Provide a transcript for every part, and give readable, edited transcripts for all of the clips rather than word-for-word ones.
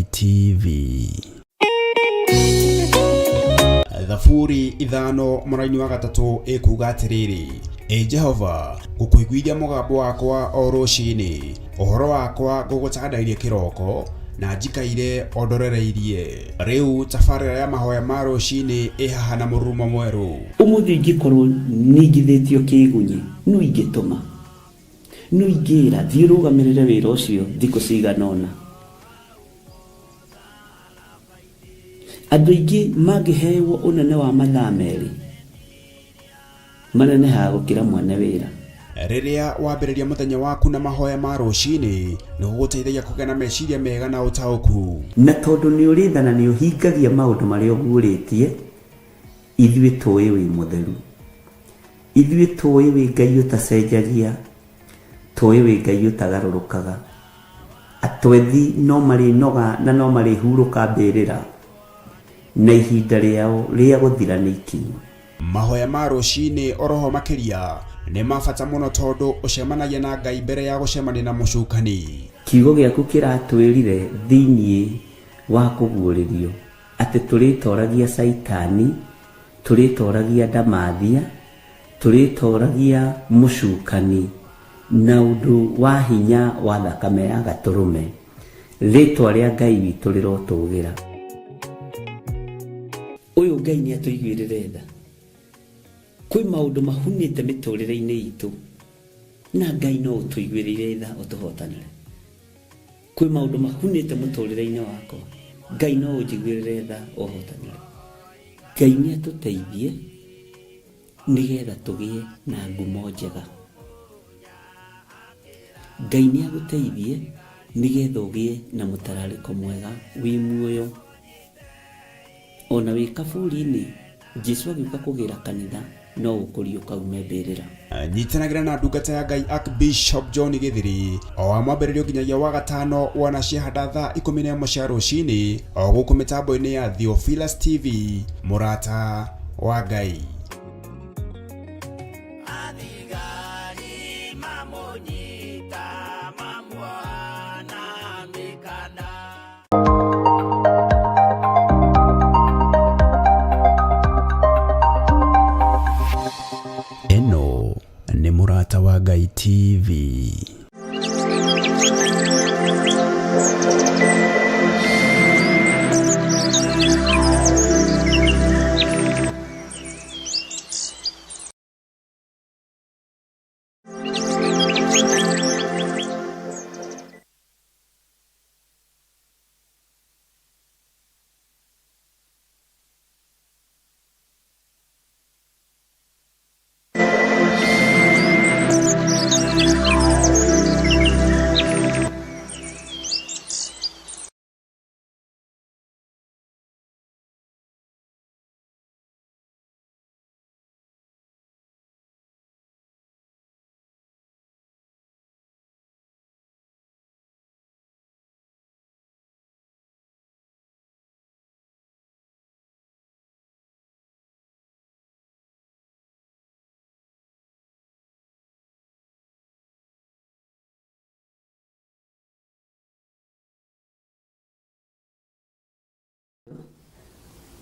Ngai TV. Thaburi ithano mũraini wa gatatũ ĩkuuga atĩrĩrĩ: Jehova, ngũkũiguithia mũgambo wakwa o rũciinĩ, ũhoro wakwa ngũgũcandairie kĩroko, na njikaire ondorereirie. Rĩu tabarĩra ya mahoya ma rũciinĩ ĩhaha na mũrurumo mwerũ. Ũmũthĩ ingĩkorwo nĩingithĩtio kĩgunyi, no ingĩtũma, no ingĩra thiĩ rũgamĩrĩre wĩra ũcio thikũ cigana ũna. Andũ aingĩ mangĩheyo ũnene wa mathaa merĩ, manenehaga gũkĩra mwene wĩra. Rĩrĩa wambĩrĩria mũthenya waku na mahoya ma rũciinĩ, nĩ gũgũteithagia kũgĩa na meciria mega na ũtaũku. Na tondũ nĩ ũrĩtha na nĩ ũhingagia maũndũ marĩa ũguũrĩtie, ithuĩ tũĩ wĩ mũtheru, ithuĩ tũĩ wĩ Ngai ũtacenjagia, tũĩ wĩ Ngai ũtagarũrũkaga. Atwethi no marĩnoga na no marĩhurũka mbĩrĩra, na ihinda rĩao rĩa gũthira nĩ ikinyu. Mahoya ma rũciinĩ oroho makĩria nĩ mabata mũno tondũ ũcemanagia na Ngai mbere ya gũcemania na mũcukani. Kiugo gĩaku kĩratwĩrire thĩiniĩ wa kũguũrĩrio atĩ tũrĩtoragia Saitani, tũrĩtoragia ndamathia, tũrĩtoragia mũcukani na ũndũ wa hinya wa thakame ya gatũrũme. Rĩtwa rĩa Ngai witũ rĩrotũgĩra. Ũyũ Ngai nĩ atũiguĩrĩre tha. Kwĩ maũndũ mahunĩte mĩtũrĩre-inĩ itũ, na Ngai no ũtũiguĩrĩre tha ũtũhotanĩre. Kwĩ maũndũ mahunĩte mũtũrĩre-inĩ wakwa, Ngai no ũnjiguĩrĩre tha ũhotanĩre. Ngai nĩ atũteithie nĩgetha tũgĩe na ngumo njega. Ngai nĩ agũteithie nĩgetha ũgĩe na mũtararĩko mwega wĩ muoyo. Ona wĩ kaburi-inĩ, Jesũ agĩũka kũgĩra kanitha, no ũkũrio kaume mbĩrĩra. Nyitanagĩra na ndungata ya Ngai Archbishop John Gĩthiri o wa mwambĩrĩrio nginyagia wa gatano wana ciahanda thaa 11 cia rũciinĩ o gũkũ mĩtambo-inĩ ya Theophilus TV, mũrata wa Ngai. Eno nĩ mũrata wa Ngai TV.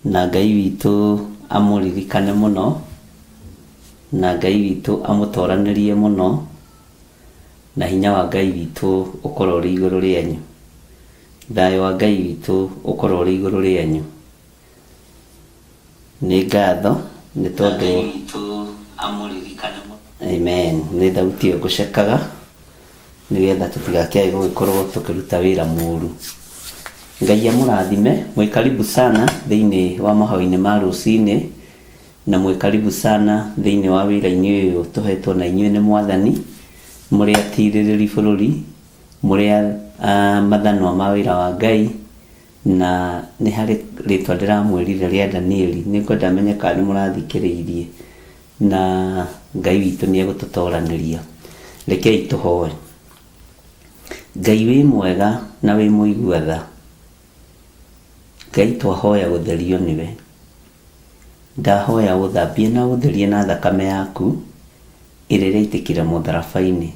Na Ngai witũ amũririkane mũno, na Ngai witũ amũtoranĩrie mũno, na hinya wa Ngai witũ ũkorwo ũrĩ igũrũ rĩanyu. Thayũ wa Ngai witũ ũkorwo ũrĩ igũrũ rĩanyu. Nĩ ngatho nĩ tondũ amũririkane mũno. Amen. Nĩ thauti ĩyo ngũcekaga nĩgetha tũtigakĩage gũgĩkorwo tũkĩruta wĩra mũũru. Ngai amũrathime. Mwĩ karibu sana thĩinĩ wa mahoya-inĩ ma rũciinĩ, na mwĩ karibu sana thĩinĩ wa wĩra-inĩ ũyũ tũhetwo na inyuĩ nĩ Mwathani, mũrĩ atirĩrĩri bũrũri, mũrĩ mathanwa ma wĩra wa Ngai, na nĩ harĩ rĩtwa ndĩramwĩrire rĩa Danieli. Nĩ ngwenda menye kana nĩ mũrathikĩrĩirie, na Ngai witũ nĩ egũtũtoranĩria. Rekei tũhoe. Ngai wĩ mwega na wĩ mũigua tha. Ngai twahoya gũtherio nĩwe. Ndahoya gũthambie na gũtherie na thakame yaku ĩrĩa ĩraitĩkire mũtharaba-inĩ.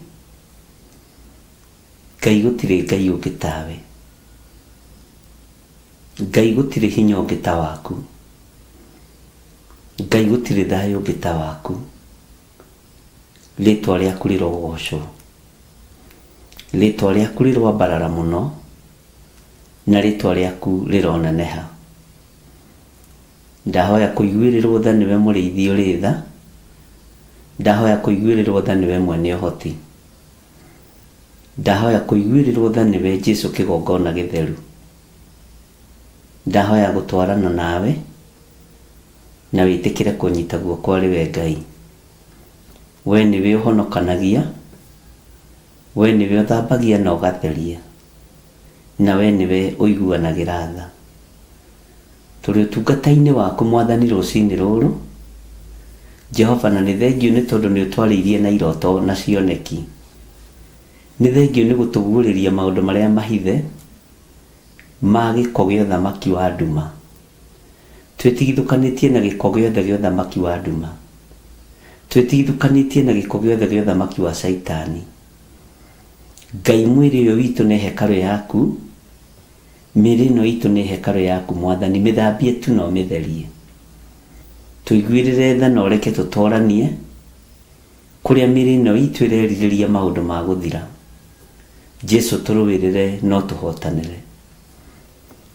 Ngai gũtirĩ Ngai ũngĩ tawe. Ngai gutire hinya ũngĩ ta waku. Ngai gutire thayũ ũngĩ ta waku. Rĩtwa rĩaku rĩrogocwo. Rĩtwa rĩaku rĩrwambarara mũno, na rĩtwa rĩaku rĩroneneha. Ndahoya kũiguĩrĩrwo tha nĩwe mũrĩithi ũrĩ tha. Ndahoya kũiguĩrĩrwo tha nĩwe mwene ũhoti. Ndahoya kũiguĩrĩrwo tha nĩwe Jesũ kĩgongona gĩtheru. Ndahoya gũtwarana nawe na wĩtĩkĩre kũnyita guoko rĩwe Ngai. We nĩwe ũhonokanagia, we nĩwe ũthambagia na ũgatheria, na we nĩwe ũiguanagĩra tha. Tũrĩ ũtungata-inĩ waku Mwathani rũcinĩ rũrũ, Jehova, na nĩ thengiũ nĩ tondũ nĩ ũtwarĩirie na iroto na cioneki. Nĩ thengiũ nĩ gũtũguũrĩria maũndũ marĩa mahithe ma gĩko gĩa ũthamaki wa nduma. Twĩtigithũkanĩtie na gĩko gĩothe gĩa ũthamaki wa nduma. Twĩtigithũkanĩtie na gĩko gĩothe gĩa ũthamaki wa Saitani. Ngai, mwĩrĩ ũyũ witũ nĩ hekarũ yaku. Mĩĩrĩ ĩno itũ nĩ hekarũ yaku Mwathani, mĩthambie tu na ũmĩtherie. Tũiguĩrĩre tha na ũreke tũtooranie kũrĩa mĩĩrĩ ĩno itũ ĩrerirĩria maũndũ ma gũthira. Jesũ, tũrũĩrĩre no tũhotanĩre.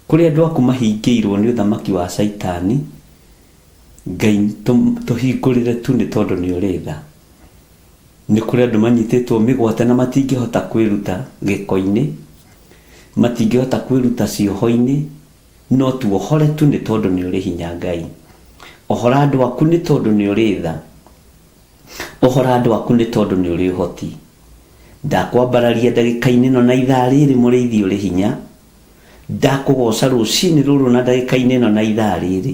Kũrĩa andũ aku mahingĩirwo nĩ ũthamaki wa Saitani, Ngai, tũhingũrĩre tu nĩ tondũ nĩ ũrĩ tha. Nĩ kũrĩ andũ manyitĩtwo mĩgwate na matingĩhota kwĩruta gĩko-inĩ, matingĩhota kwĩruta cioho-inĩ, no tuohore tu nĩ tondũ nĩ ũrĩ hinya Ngai. Ohora andũ aku nĩ tondũ nĩ ũrĩ tha. Ohora andũ aku nĩ tondũ nĩ ũrĩ ũhoti. Ndakwambararia ndagĩka-inĩ ĩno na ithaa rĩrĩ mũrĩithi ũrĩ hinya. Ndakũgoca rũcinĩ rũrũ na ndagĩka-inĩ ĩno na ithaa rĩrĩ.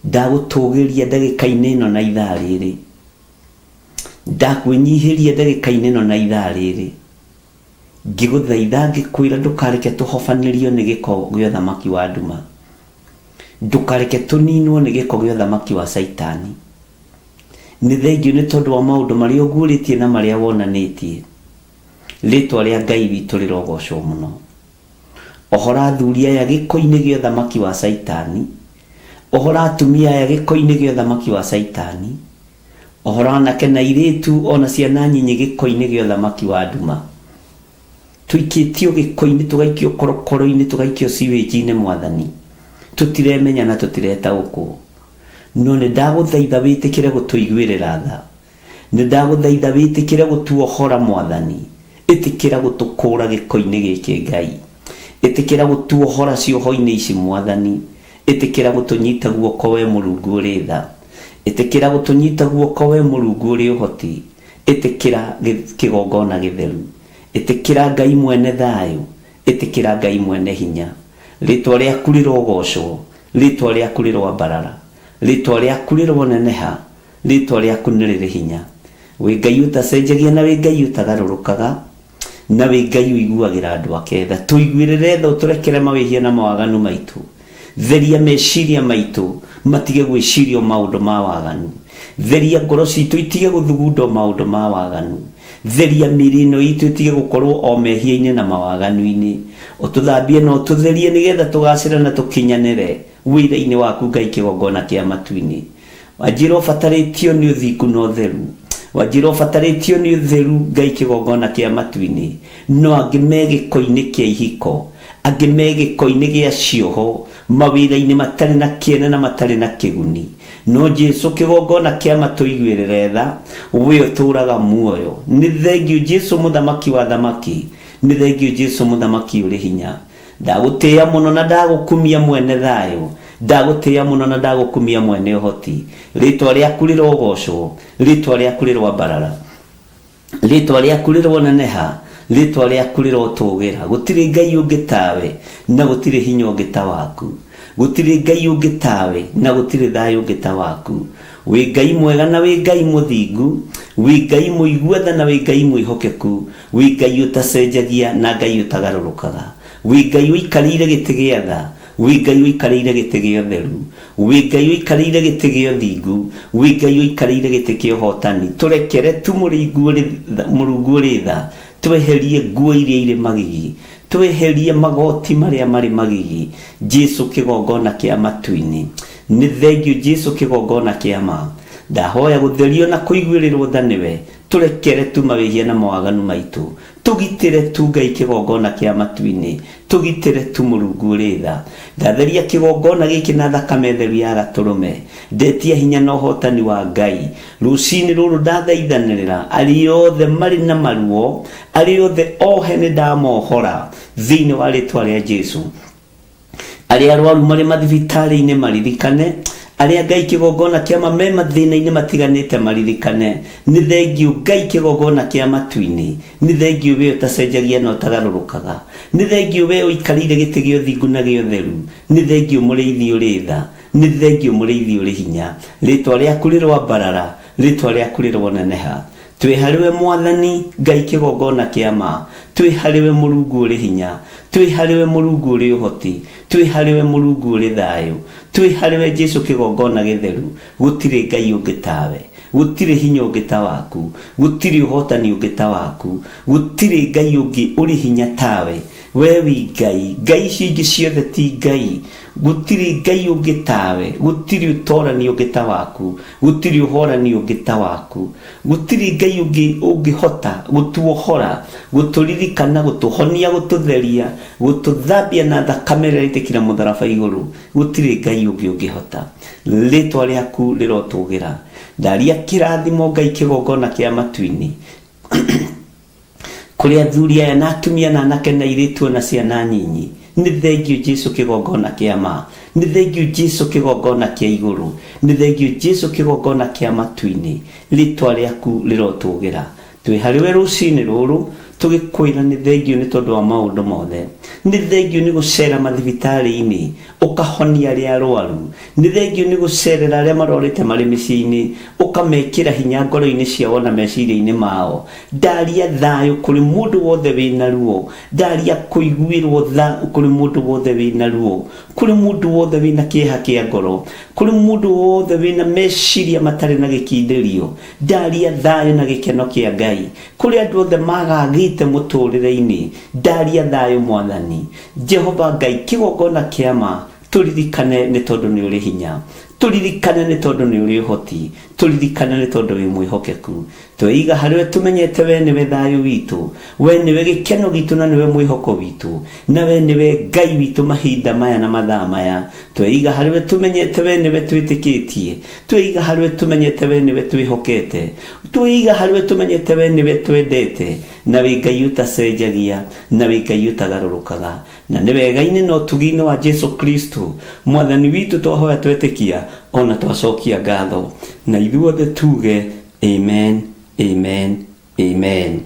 Ndagũtũgĩria ndagĩka-inĩ ĩno na ithaa rĩrĩ. Ndakwĩnyihĩria ndagĩka-inĩ ĩno na ithaa rĩrĩ. Ngĩgũthaitha ngĩkwĩra ndũkareke tũhobanĩrio nĩ gĩko gĩa ũthamaki wa nduma. Ndũkareke tũninwo nĩ gĩko gĩa ũthamaki wa Saitani. Nĩ thengiũ nĩ tondũ wa maũndũ marĩa ũguũrĩtie na marĩa wonanĩtie. Rĩtwa rĩa Ngai witũ rĩrogocwo mũno. Ohora athuri aya gĩko-inĩ gĩa ũthamaki wa Saitani. Ohora atumia aya gĩko-inĩ gĩa ũthamaki wa Saitani. Ohora anake na airĩtu ona ciana nyinyi gĩko-inĩ gĩa ũthamaki wa nduma. Tũikĩtio gĩko-inĩ, tũgaikio korokoro-inĩ, tũgaikio siwage-inĩ Mwathani. Tũtiremenya na tũtiretaũkwo. No nĩ ndagũthaitha wĩtĩkĩre gũtũiguĩrĩra tha. Nĩ ndagũthaitha wĩtĩkĩre gũtuohora Mwathani. Ĩtĩkĩra gũtũkũũra gĩko-inĩ gĩkĩ Ngai. Ĩtĩkĩra gũtuohora cioho-inĩ ici Mwathani. Ĩtĩkĩra gũtũnyita guoko we Mũrungu ũrĩ tha. Ĩtĩkĩra gũtũnyita guoko we Mũrungu ũrĩ ũhoti. Ĩtĩkĩra kĩgongona gĩtheru. Ĩtĩkĩra Ngai mwene thayũ. Ĩtĩkĩra Ngai mwene hinya. Rĩtwa rĩaku rĩrogocwo. Rĩtwa rĩaku rĩrwambarara. Rĩtwa rĩaku rĩroneneha. Rĩtwa rĩaku nĩ rĩrĩ hinya. Wĩ Ngai ũtacenjagia na wĩ Ngai ũtagarũrũkaga, na wĩ Ngai ũiguagĩra andũ ake tha. Tũiguĩrĩre tha, ũtũrekere mawĩhia na mawaganu maitũ. Theria meciria maitũ matige gwĩciria maũndũ ma waganu. Theria ngoro citũ itige gũthugunda maũndũ ma waganu. Theria mĩĩrĩ ĩno itũ itige gũkorwo o mehia-inĩ na mawaganu-inĩ. Ũtũthambie na ũtũtherie nĩgetha tũgacĩre na tũkinyanĩre wĩra-inĩ waku Ngai kĩgongona kĩa matu-inĩ. Wanjĩra ũbatarĩtio nĩ ũthingu na ũtheru. Wanjĩra ũbatarĩtio nĩ ũtheru Ngai kĩgongona kĩa matu-inĩ. No angĩ me gĩko-inĩ kĩa ihiko, angĩ me gĩko-inĩ gĩa cioho, mawĩra-inĩ matarĩ na kĩene na matarĩ na kĩguni. No Jesũ kĩgongona kĩa matũiguĩrĩre tha, we ũtũũraga muoyo. Nĩ thengiũ Jesũ mũthamaki wa thamaki. Nĩ thengiũ Jesũ mũthamaki ũrĩ hinya. Ndagũtĩĩa mũno na ndagũkumia mwene thayũ. Ndagũtĩĩa mũno na ndagũkumia mwene ũhoti. Rĩtwa rĩaku rĩrogocwo. Rĩtwa rĩaku rĩrwambarara. Rĩtwa rĩaku rĩroneneha. Rĩtwa rĩaku rĩrotũũgĩra. Gũtirĩ Ngai ũngĩ tawe na gũtirĩ hinya ũngĩ ta waku. Gũtirĩ Ngai ũngĩ tawe na gũtirĩ thayũ ũngĩ ta waku. Wĩ Ngai mwega na wĩ Ngai mũthingu. Wĩ Ngai mũigua tha na wĩ Ngai mwĩhokeku. Wĩ Ngai ũtacenjagia na Ngai ũtagarũrũkaga. Wĩ Ngai ũikarĩire gĩtĩ gĩa tha. Wĩ Ngai ũikarĩire gĩtĩ gĩa ũtheru. Wĩ Ngai ũikarĩire gĩtĩ gĩa ũthingu. Wĩ Ngai ũikarĩire gĩtĩ kĩa ũhotani. Tũrekere tu Mũrungu ũrĩ tha. Tweherie nguo iria irĩ magigi. tweherie magoti maria mari magigi Jesu kigongona kia matuini ni thengio Jesu kigongona kia ma ndahoya gutherio na kuiguirirwo thaniwe turekere tumawihia na mawaganu maitu tugitire tu Ngai kigongona kia matuini tugitire tu Murungu ritha ndatheria kigongona giki na thakame theru ya gaturume ndetia hinya na uhotani wa Ngai rucini ruru ndathaithanirira ari othe mari na maruo ari othe ohene ndamohora thiini wa ritwa ria Jesu ari arwaru mari mathibitari-ini maririkane aria Ngai kigongona kia mamema thina-ini matiganite maririkane ni thengio Ngai kigongona kia matuini ni thengio we utacenjagia na utagarurukaga ni thengio we uikarire giti gio thingu na gio theru ni thengio muriithi uritha ni thengio muriithi uri hinya ritwa riaku rirwambarara ritwa riaku rirwoneneha twi hariwe Mwathani Ngai kigongona kia ma twi hariwe Murungu uri hinya twi hariwe Murungu uri uhoti twi hariwe Murungu uri thayu twi hariwe Jesu kigongona githeru gutire Ngai ungi tawe gutire hinya ungi ta waku gutire uhotani ungi ta waku gutire Ngai ungi uri hinya tawe we wi Ngai cingi ciothe ti Ngai gutire Ngai ungi tawe gutire utorani ungi ta waku gutire uhorani ungi ta waku gutire Ngai ungi hota gutuohora guturirikana gutuhonia gututheria gututhambia na thakame ria itikira mutharaba iguru gutire Ngai ungi hota ritwa riaku rirotugira ndaria kirathimo Ngai kigongona kia matuini kuri athuri aya na atumia na anake na iritu na ciana nyinyi ni thengio Jesu kigongona kia ma ni thengio Jesu kigongona kia iguru ni thengio Jesu kigongona kia matuini ritwa riaku rirotugira twi hariwe rucini ruru tugikwira ni thengio ni tondu wa maundu mothe ni thengio ni gucera mathibitari-ini ukahonia aria arwaru ni thengio ni gucerera aria marorite mari micii-ini ukamekira hinya ngoro-ini ciao na meciria-ini mao ndaria thayu kuri mundu wothe wina ruo ndaria kuiguirwo tha kuri mundu wothe wina ruo kuri mundu wothe wina kieha kia ngoro kuri mundu wothe wina meciria matari na gikindirio ndaria thayu na gikeno kia Ngai kuri andu othe magagite muturire-ini ndaria thayu Mwathani Jehova Ngai kigongona kia ma turirikane ni tondu ni uri hinya turirikane ni tondu ni uri hoti turirikane ni tondu wi mwihokeku tweiga hariwe tumenyete we niwe thayu witu we niwe gikeno gitu na niwe mwihoko witu na we niwe Ngai witu mahinda maya na mathaa maya tweiga hariwe tumenyete we niwe twitikitie tweiga hariwe tumenyete we niwe twihokete tweiga hariwe tumenyete we niwe twendete na we Ngai utacenjagia na we Ngai utagarurukaga na ni wega-ini no tugine wa Jesu Kristo Mwathani witu twahoya twetikia ona twacokia ngatho na ithuothe tuge amen amen amen.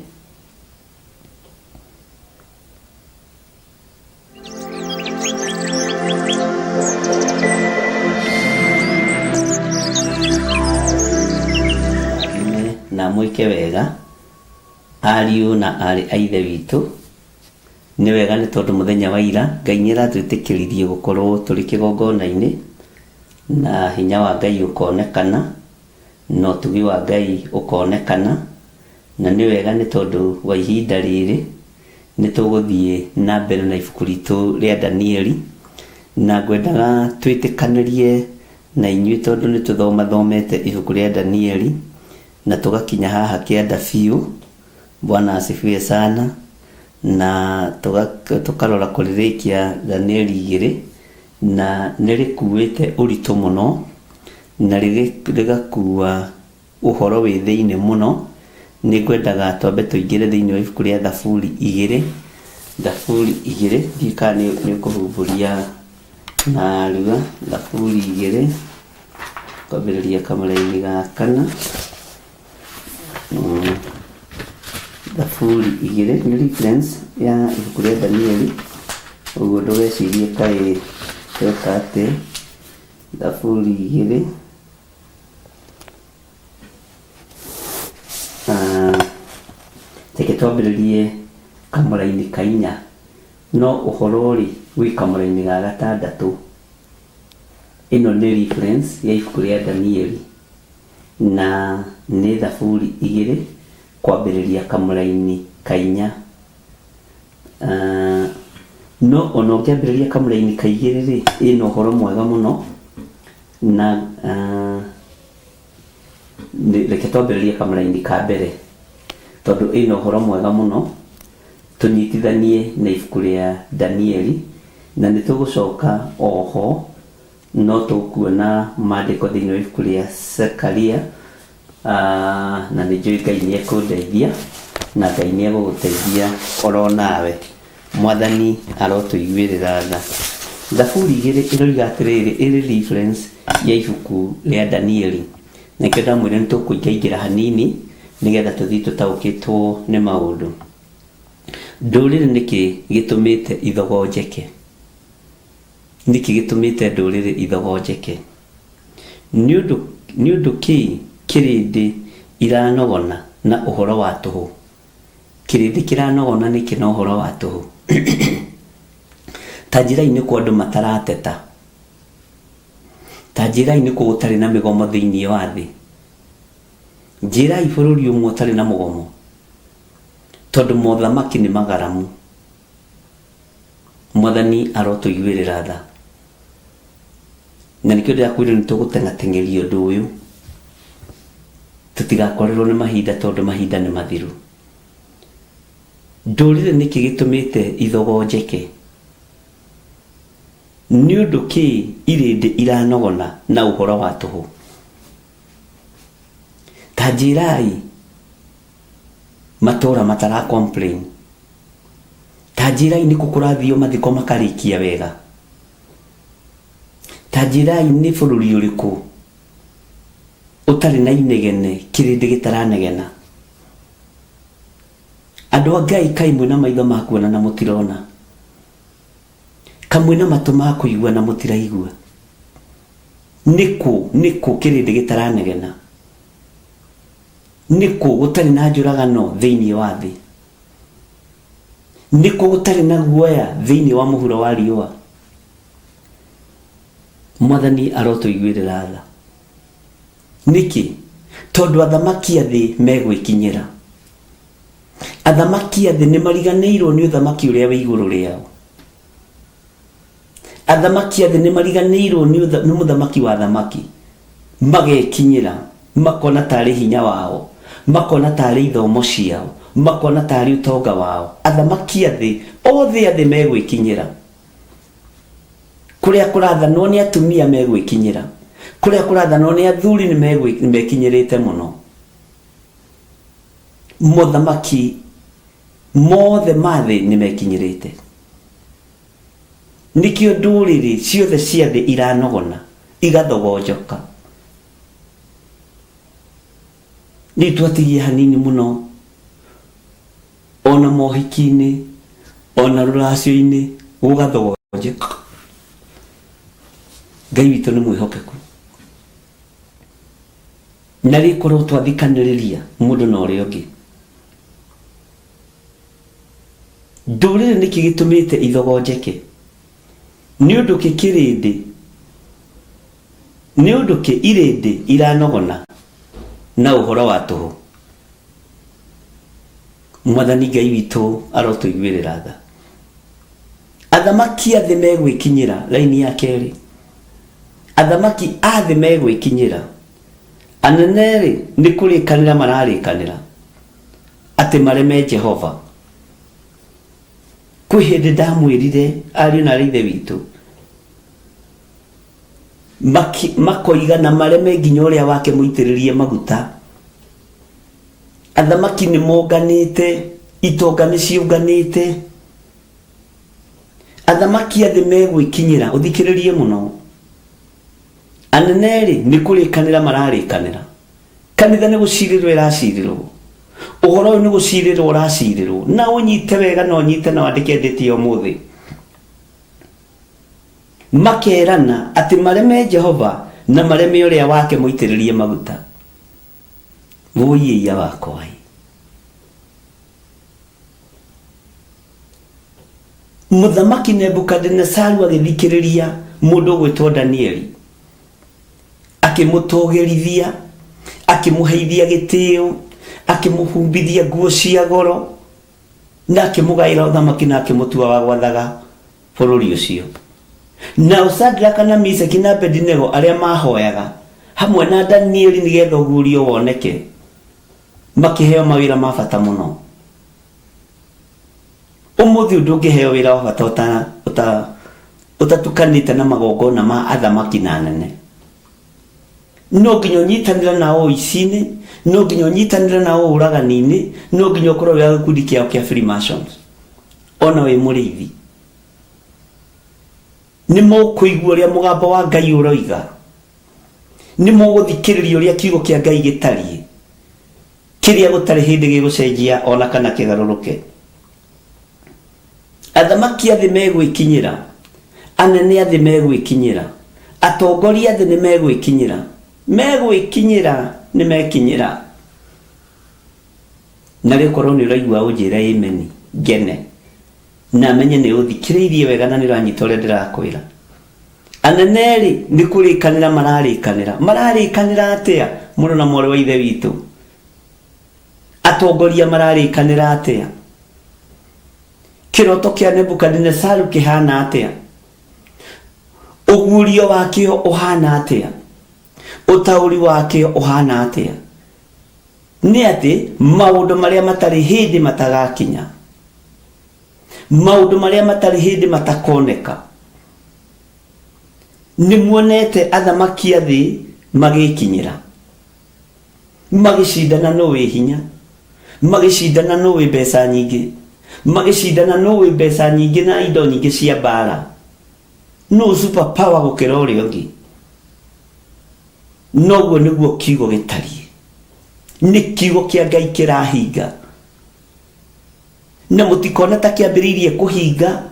Na mwike wega ariu na ari aithe witu ni wega ni tondu muthenya wa ira Ngai ni aratwitikiririe gukorwo turi kigongona-ini na hinya wa Ngai ukonekana no tugi wa Ngai ukonekana na ni wega ni tondu wa ihinda riri ni tuguthie na mbere na ibuku ritu ria Danieli na ngwendaga twitikanirie na inyui tondu ni thomete ibuku ria Danieli na tugakinya haha kianda biu. Bwana asifiwe sana na tukarora kuririkia Danieli 2 na nirikuwite uritu muno na rigakuwa uhoro wi thiini muno ni kwendaga twambe tuingire thiini wa ibuku ria Thaburi 2 dika ni kuhumburia na ruga Thaburi 2 kwambiriria kamara-ini ga kana Thaburi 2 ni reference ya ibuku ria Danieli uguo ndugecirie kai tweka ati Thaburi 2 teke twambiririe kamara-ini ka 4 no uhoro ri wi kamara-ini ga 6 ino ni reference ya ibuku ria Danieli na ni Thaburi 2 kwambiriria kamara-ini ka 4 no ono ũkĩambĩrĩria kamũraini kaigĩrĩ ĩna ũhoro mwega mũno na reke twambĩrĩrie kamũraini ka mbere tondũ ĩna ũhoro mwega mũno tũnyitithanie na ibuku rĩa Danieli na nĩtũgũcoka oho no tũkuona maandĩko thĩinĩ wa ibuku rĩa Zekaria na nĩnjũĩ Ngai nĩekũndeithia na Ngai nĩegũgũteithia oro nawe. Mwathani arotũiguĩrĩra tha. Thaburi 2 ĩroiga atĩrĩrĩ, ĩrĩ reference ya ibuku rĩa Danieli. Nĩkĩo ndamwĩra nĩtũkũingĩra hanini nĩgetha tũthiĩ tũtaũkĩtwo nĩ maũndũ. Ndũrĩrĩ nĩkĩ gĩtũmĩte ithogonjeke? Nĩkĩ gĩtũmĩte ndũrĩrĩ ithogonjeke? Nĩ ũndũ kĩrĩndĩ iranogona na ũhoro wa tũhũ. Kĩrĩndĩ kĩranogona nĩkĩ na ũhoro wa tũhũ? Ta njĩra-inĩ kwa andũ matarateta. Ta njĩra-inĩ kwa gũtarĩ na mĩgomo thĩinĩ wa thĩ. Njĩra bũrũri ũmwe ũtarĩ na mũgomo. Tondũ mothamaki nĩ magaramu. Mwathani arotũiguĩrĩra tha. Na nĩkĩo ndĩrakwĩra nĩtũgũteng'ateng'eria ũndũ ũyũ. Tũtigakorerwo nĩ mahinda tondũ mahinda nĩ mathiru. Ndũrĩrĩ nĩkĩ gĩtũmĩte ithogonjeke? Nĩ ũndũ kĩ irĩndĩ iranogona na ũhoro wa tũhũ? Ta njĩrai matũra matara complain. Ta njĩrai nĩ kũkũrathio mathiko makarĩkia wega. Ta njĩrai nĩ bũrũri ũrĩkũ ũtarĩ na inegene kĩrĩndĩ gĩtaranegena. Andũ a Ngai kaĩ mwĩna maitho ma kuona na mũtirona? Kamwĩna matũ ma kũigua na mũtiraigua? Nĩkũ kĩrĩndĩ gĩtaranegena? Nĩkũ gũtarĩ na njũragano thĩinĩ wa thĩ? Nĩkũ gũtarĩ na guoya thĩinĩ wa mũhuro wa riũa? Mwathani arotũiguĩrĩra tha. Nĩkĩ? Tondũ athamaki a thĩ megwĩkinyĩra. Athamaki a thĩ nĩ mariganĩirwo nĩ ũthamaki ũrĩa wĩ igũrũ rĩao. Athamaki a thĩ nĩ mariganĩirwo nĩ mũthamaki wa athamaki. Magekinyĩra, makona tarĩ hinya wao, makona tarĩ ithomo ciao, makona tarĩ ũtonga wao. Athamaki a thĩ, othe a thĩ megwĩkinyĩra. Kũrĩa kũrathanwo nĩ atumia megwĩkinyĩra. Kũrĩa kũrathanwo nĩ athuri nĩmekinyĩrĩte mũno. Mũthamaki mothe ma thĩ nĩmekinyĩrĩte. Nĩkĩo ndũrĩrĩ ciothe cia thĩ iranogona, igathogonjoka. Nĩ twatigie hanini mũno. Ona mohiki-inĩ, ona rũracio-inĩ, gũgathogonjeka. Ngai witũ nĩ mwĩhokeku. Na rĩkorwo twathikanĩrĩria mũndũ na ũrĩa ũngĩ. Ndũrĩrĩ nĩkĩ gĩtũmĩte ithogonjeke? Nĩ ũndũ kĩrĩndĩ, nĩ ũndũ irĩndĩ iranogona na ũhoro wa tũhũ. Mwathani Ngai witũ arotũiguĩrĩra tha. Athamaki a thĩ megwĩkinyĩra, raini ya kerĩ. Athamaki a thĩ megwĩkinyĩra. Anene nĩ kũrĩkanĩra mararĩkanĩra atĩ mareme Jehova. Kwĩ hĩndĩ ndamwĩrire ariũ na ithe witũ makoiga na mareme nginya ũrĩa wake mũitĩrĩrie maguta. Athamaki nĩ monganĩte, itonga nĩ ciũnganĩte. Athamaki a thĩ megwĩkinyĩra, ũthikĩrĩrie mũno. Anene nĩ kũrĩkanĩra mararĩkanĩra. Kanitha nĩ gũcirĩrwo ĩracirĩrwo. Ũhoro ũyũ nĩ gũcirĩrwo ũracirĩrwo. Na ũnyite wega na ũnyite na wandĩke ndĩti ũmũthĩ. Makerana atĩ mareme Jehova na mareme ũrĩa wake mũitĩrĩrie maguta. Woiya wakwa. Mũthamaki Nebukadnezaru agĩthikĩrĩria mũndũ gwĩtwo Danieli. Akĩmũtũgĩrithia, akĩmũheithia gĩtĩo, akĩmũhumbithia nguo cia goro, na akĩmũgaĩra ũthamaki na akĩmũtua wa gwathaga bũrũri ũcio. Na Shadraka na Meshaki na Abedinego arĩa mahoyaga hamwe na Danieli nĩgetha ũguũrio woneke, makĩheo mawĩra ma bata mũno. Ũmũthĩ ndũngĩheo wĩra wa bata ũtatukanĩte na magongona ma athamaki na anene. No nginya ũnyitanĩra nao ũici-inĩ, no nginya ũnyitanĩra nao ũragani-inĩ, no nginya ũkorwo wĩ gĩkundi kĩao kĩa Freemasons. Ona wĩ mũrĩithi, nĩ mũkũigua ũrĩa mũgambo wa Ngai ũroiga, nĩ mũgũthikĩrĩria ũrĩa kiugo kĩa Ngai gĩtariĩ, kĩrĩa gũtarĩ hĩndĩ gĩgũcenjia ona kana kĩgarũrũke. Athamaki a thĩ megwĩkinyĩra, anene a thĩ megwĩkinyĩra, atongoria a thĩ nĩ mekinyĩra. Na rĩu korwo nĩ ũraigua ũnjĩra amen, ngene na menye nĩ ũthikĩrĩirie wega na nĩ ũranyita ũrĩa ndĩrakwĩra. Anene rĩ, nĩ kũrĩkanĩra mararĩkanĩra atĩa mũrũ na mwarĩ wa ithe witũ? Atongoria mararĩkanĩra atĩa? Kĩroto kĩa Nebukadinezaru kĩhana atĩa? Ũguũrio wakĩo ũhana atĩa? Ũtaũri wakĩo ũhana atĩa? Nĩ atĩ maũndũ marĩa matarĩ hĩndĩ matagakinya, maũndũ marĩa matarĩ hĩndĩ matakoneka. Nĩ muonete athamaki a thĩ magĩkinyĩra, magĩcindana no wĩ hinya, magĩcindana no wĩ mbeca nyingĩ, magĩcindana no wĩ mbeca nyingĩ na indo nyingĩ cia mbara, no super power gũkĩra ũrĩa ũngĩ. Noguo nĩguo kiugo gĩtariĩ, nĩ kiugo kĩa Ngai kĩrahinga. Na mũtikona ta kĩambĩrĩirie kũhinga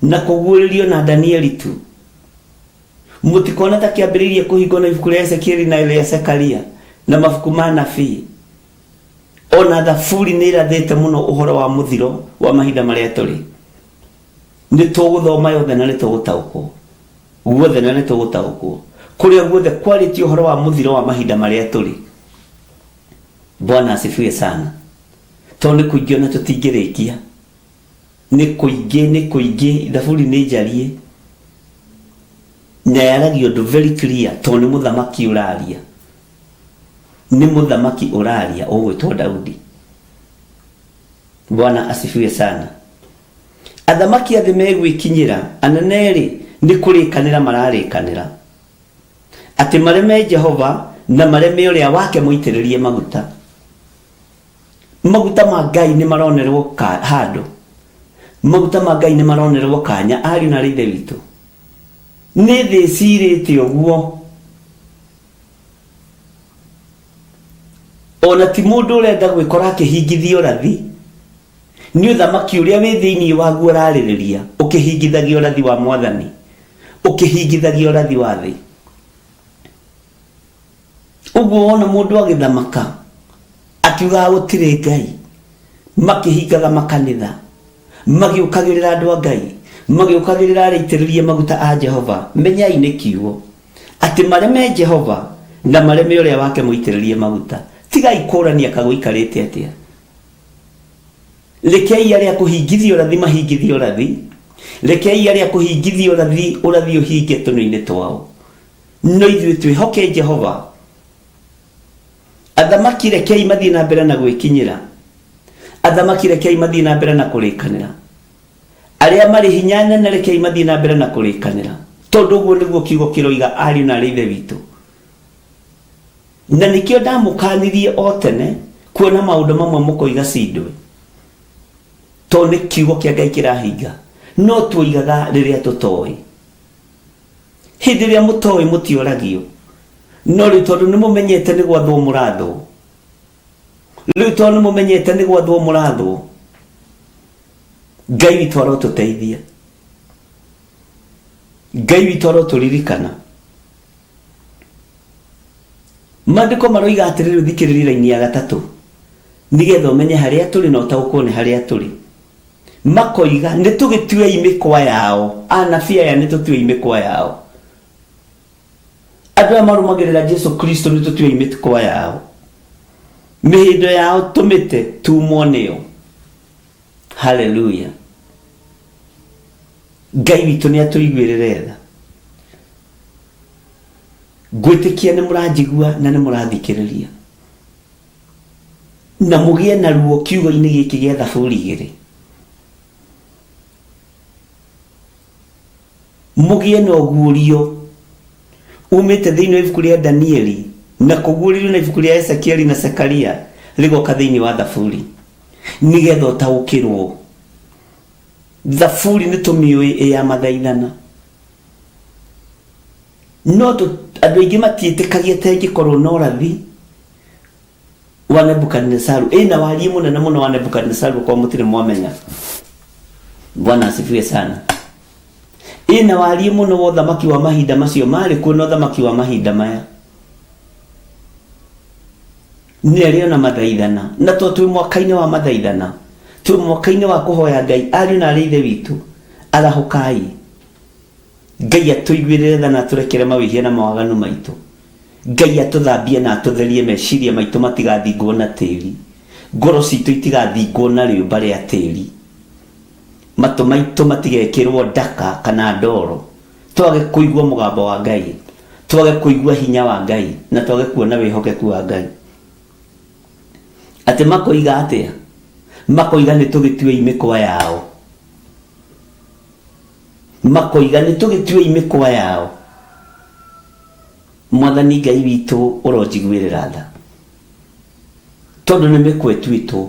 na kũguũrĩrio na Danieli tu. Mũtikona ta kĩambĩrĩirie kũhingwo na ibuku rĩa Ezekieli na rĩa Zekaria na mabuku ma nabii. Ona thaburi nĩ irathĩte mũno ũhoro wa mũthiro wa mahinda marĩa tũrĩ. Nĩ tũgũthoma yothe na nĩ tũgũtaũkwo, guothe na nĩ tũgũtaũkwo, kũrĩa guothe kwarĩtio ũhoro wa mũthiro wa mahinda marĩa tũrĩ. Bwana asifiwe sana. Tondũ nĩ kũingĩ ona tũtingĩrĩkia, nĩ kũingĩ, thaburi nĩ njarie na yaragio ũndũ very clear, tondũ nĩ mũthamaki ũraria, nĩ mũthamaki ũraria ũgwĩtwo Daudi. Bwana asifiwe sana. Athamaki a thĩ megwĩkinyĩra, anene rĩ, nĩ kũrĩkanĩra mararĩkanĩra atĩ mareme Jehova na mareme ũrĩa wake mũitĩrĩrie maguta. Maguta ma Ngai nĩ maronerwo handũ, maguta ma Ngai nĩ maronerwo kanya. Ariũ na ithe witũ, nĩ thĩ cirĩte ũguo, ona ti mũndũ ũrenda gwĩkora akĩhingithia ũrathi. Nĩ ũthamaki ũrĩa wĩ thĩinĩ waguo ũrarĩrĩria, ũkĩhingithagia ũrathi wa Mwathani, ũkĩhingithagia ũrathi wa thĩ. Ũguo wona mũndũ agĩthamaka akiuga gũtirĩ Ngai, makĩhingaga makanitha, magĩũkagĩrĩra andũ a Ngai, magĩũkagĩrĩra arĩitĩrĩrie maguta a Jehova, menyai nĩ kiugo atĩ mareme Jehova na mareme ũrĩa wake mũitĩrĩrie maguta. Tigai kũrania kagũikarĩte atĩa. Rekei arĩa kũhingithia ũrathi mahingithie ũrathi, rekei arĩa kũhingithia ũrathi ũhinge tũnua-inĩ twao. No ithuĩ twĩhoke Jehova. Athamaki rekei mathiĩ na mbere na gwĩkinyĩra, athamaki rekei mathiĩ na mbere na kũrĩkanĩra, arĩa marĩ hinya nene rekei mathiĩ na mbere na kũrĩkanĩra, tondũ ũguo nĩguo kiugo kĩroiga, ariũ na ithe witũ. Na nĩkĩo ndamũkanirie o tene kuona maũndũ mamwe mũkoiga cindwe, tondũ nĩ kiugo kĩa Ngai kĩrahinga. No tuoigaga rĩrĩa tũtoĩ. Hĩndĩ ĩrĩa mũtoĩ mũtioragio. No rĩu tondũ nĩ mũmenyete nĩ gwathwo mũrathwo, rĩu tondũ nĩ mũmenyete nĩ gwathwo mũrathwo, Ngai witũ arotũteithia, Ngai witũ arotũririkana. Maandĩko maroiga atĩrĩrĩ, thikĩrĩria raini ya gatatũ, nĩgetha ũmenye harĩa tũrĩ na ũtaũkwo nĩ harĩa tũrĩ. Makoiga nĩ tũgĩtuei mĩkwa yao, anabii aya nĩ tũtuei mĩkwa yao. Andũ marũmagĩrĩra Jesu Kristo nĩ tũtuei mĩkwa yao, mĩhĩndo yao tũmĩte tumwo nĩyo. Hallelujah. Ngai witũ nĩ atũiguĩrĩre tha. Ngwĩtĩkia nĩ mũranjigua na nĩ mũrathikĩrĩria, na mũgĩe na ruo kiugo-inĩ gĩkĩ gĩa Thaburi 2. Mũgĩe na ũguũrio umĩte thĩinĩ wa ibuku rĩa Danieli na kũguũrĩrio na ibuku rĩa Ezekieli na Zekaria rĩgoka thĩinĩ wa Thaburi, nĩgetha ũtaũkĩrwo. Thaburi nĩ tũmĩũĩ ya mathaithana, no andũ aingĩ matiĩtĩkagia ta ĩngĩkorwo na ũrathi wa Nebukadnezaru. Ĩna wariĩ mũnene mũno wa Nebukadnezaru kwa mũtirĩ mwamenya. Bwana asifiwe sana. Ĩna wariĩ mũno wa ũthamaki wa mahinda macio, marĩ kuo na ũthamaki wa mahinda maya. Nĩ arĩ na mathaithana, na twĩ mwaka-inĩ wa mathaithana, twĩ mwaka-inĩ wa kũhoya Ngai. Ariũ na aarĩ a Ithe witũ, arahũkai. Ngai atũiguĩrĩre tha na atũrekere mawĩhia na mawaganu maitũ. Ngai atũthambie na atũtherie meciria maitũ matigathingwo na tĩri, ngoro citũ itigathingwo na rĩũmba rĩa tĩri, matũ maitũ matigekĩrwo ndaka kana ndoro, twage kũigua mũgambo wa Ngai, twage kũigua hinya wa Ngai, na twage kuona wĩhokeku wa Ngai. Atĩ makoiga atĩa? Makoiga nĩ tũgĩtue imĩkwa yao. Makoiga nĩ tũgĩtue imĩkwa yao. Mwathani Ngai witũ ũronjiguĩrĩra tha, tondũ nĩ mĩkwa ĩtuĩtwo.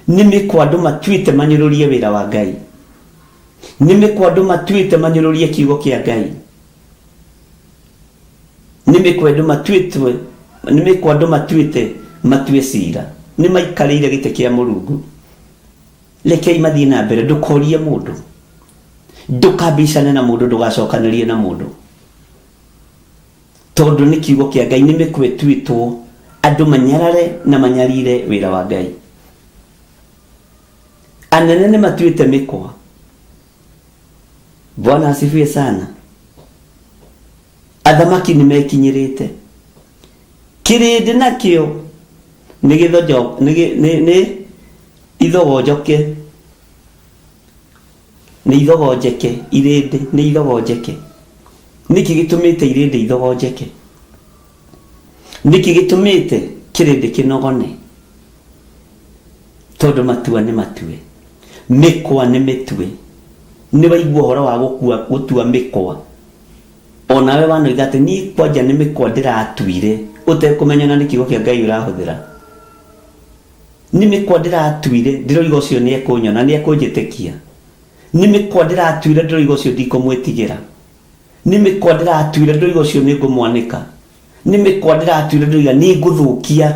Nĩ mĩkwa andũ matuĩte manyũrũrie wĩra wa Ngai. Nĩ mĩkwa andũ matuĩte manyũrũrie kiugo kĩa Ngai. Nĩ mĩkwa andũ matuĩte matue cira. Nĩ maikarĩire gĩtĩ kĩa Mũrungu. Rekei mathiĩ na mbere, ndũkorie mũndũ, ndũkambicane na mũndũ, ndũgacokanĩrie na mũndũ, tondũ nĩ kiugo kĩa Ngai. Nĩ mĩkwa ĩtuĩtwo andũ manyarare na manyarire wĩra wa Ngai. Anene nĩ matuĩte mĩkwa. Bwana asifiwe sana. Athamaki nĩ mekinyĩrĩte. Kĩrĩndĩ nakĩo nĩ ithogonjoke, nĩ ithogonjeke. Irĩndĩ nĩ ithogonjeke. Nĩkĩ gĩtũmĩte irĩndĩ ithogonjeke? Nĩkĩ gĩtũmĩte kĩrĩndĩ kĩnogone? Tondũ matua nĩ matue, mĩkwa nĩ mĩtue. Nĩ waigua ũhoro wa gũtua mĩkwa? Onawe wanoiga atĩ niĩ kwanja nĩ mĩkwa ndĩratuire, ũtekũmenya na nĩ kiugo kĩa Ngai ũrahũthĩra. Nĩ mĩkwa ndĩratuire, ndĩroiga ũcio nĩ ekũnyona, nĩ ekũnjĩtĩkia. Nĩ mĩkwa ndĩratuire, ndĩroiga ũcio ndikũmwĩtigĩra. Nĩ mĩkwa ndĩratuire, ndĩroiga ũcio nĩ ngũmwanĩka. Nĩ mĩkwa ndĩratuire, ndĩroiga nĩ ngũthũkia.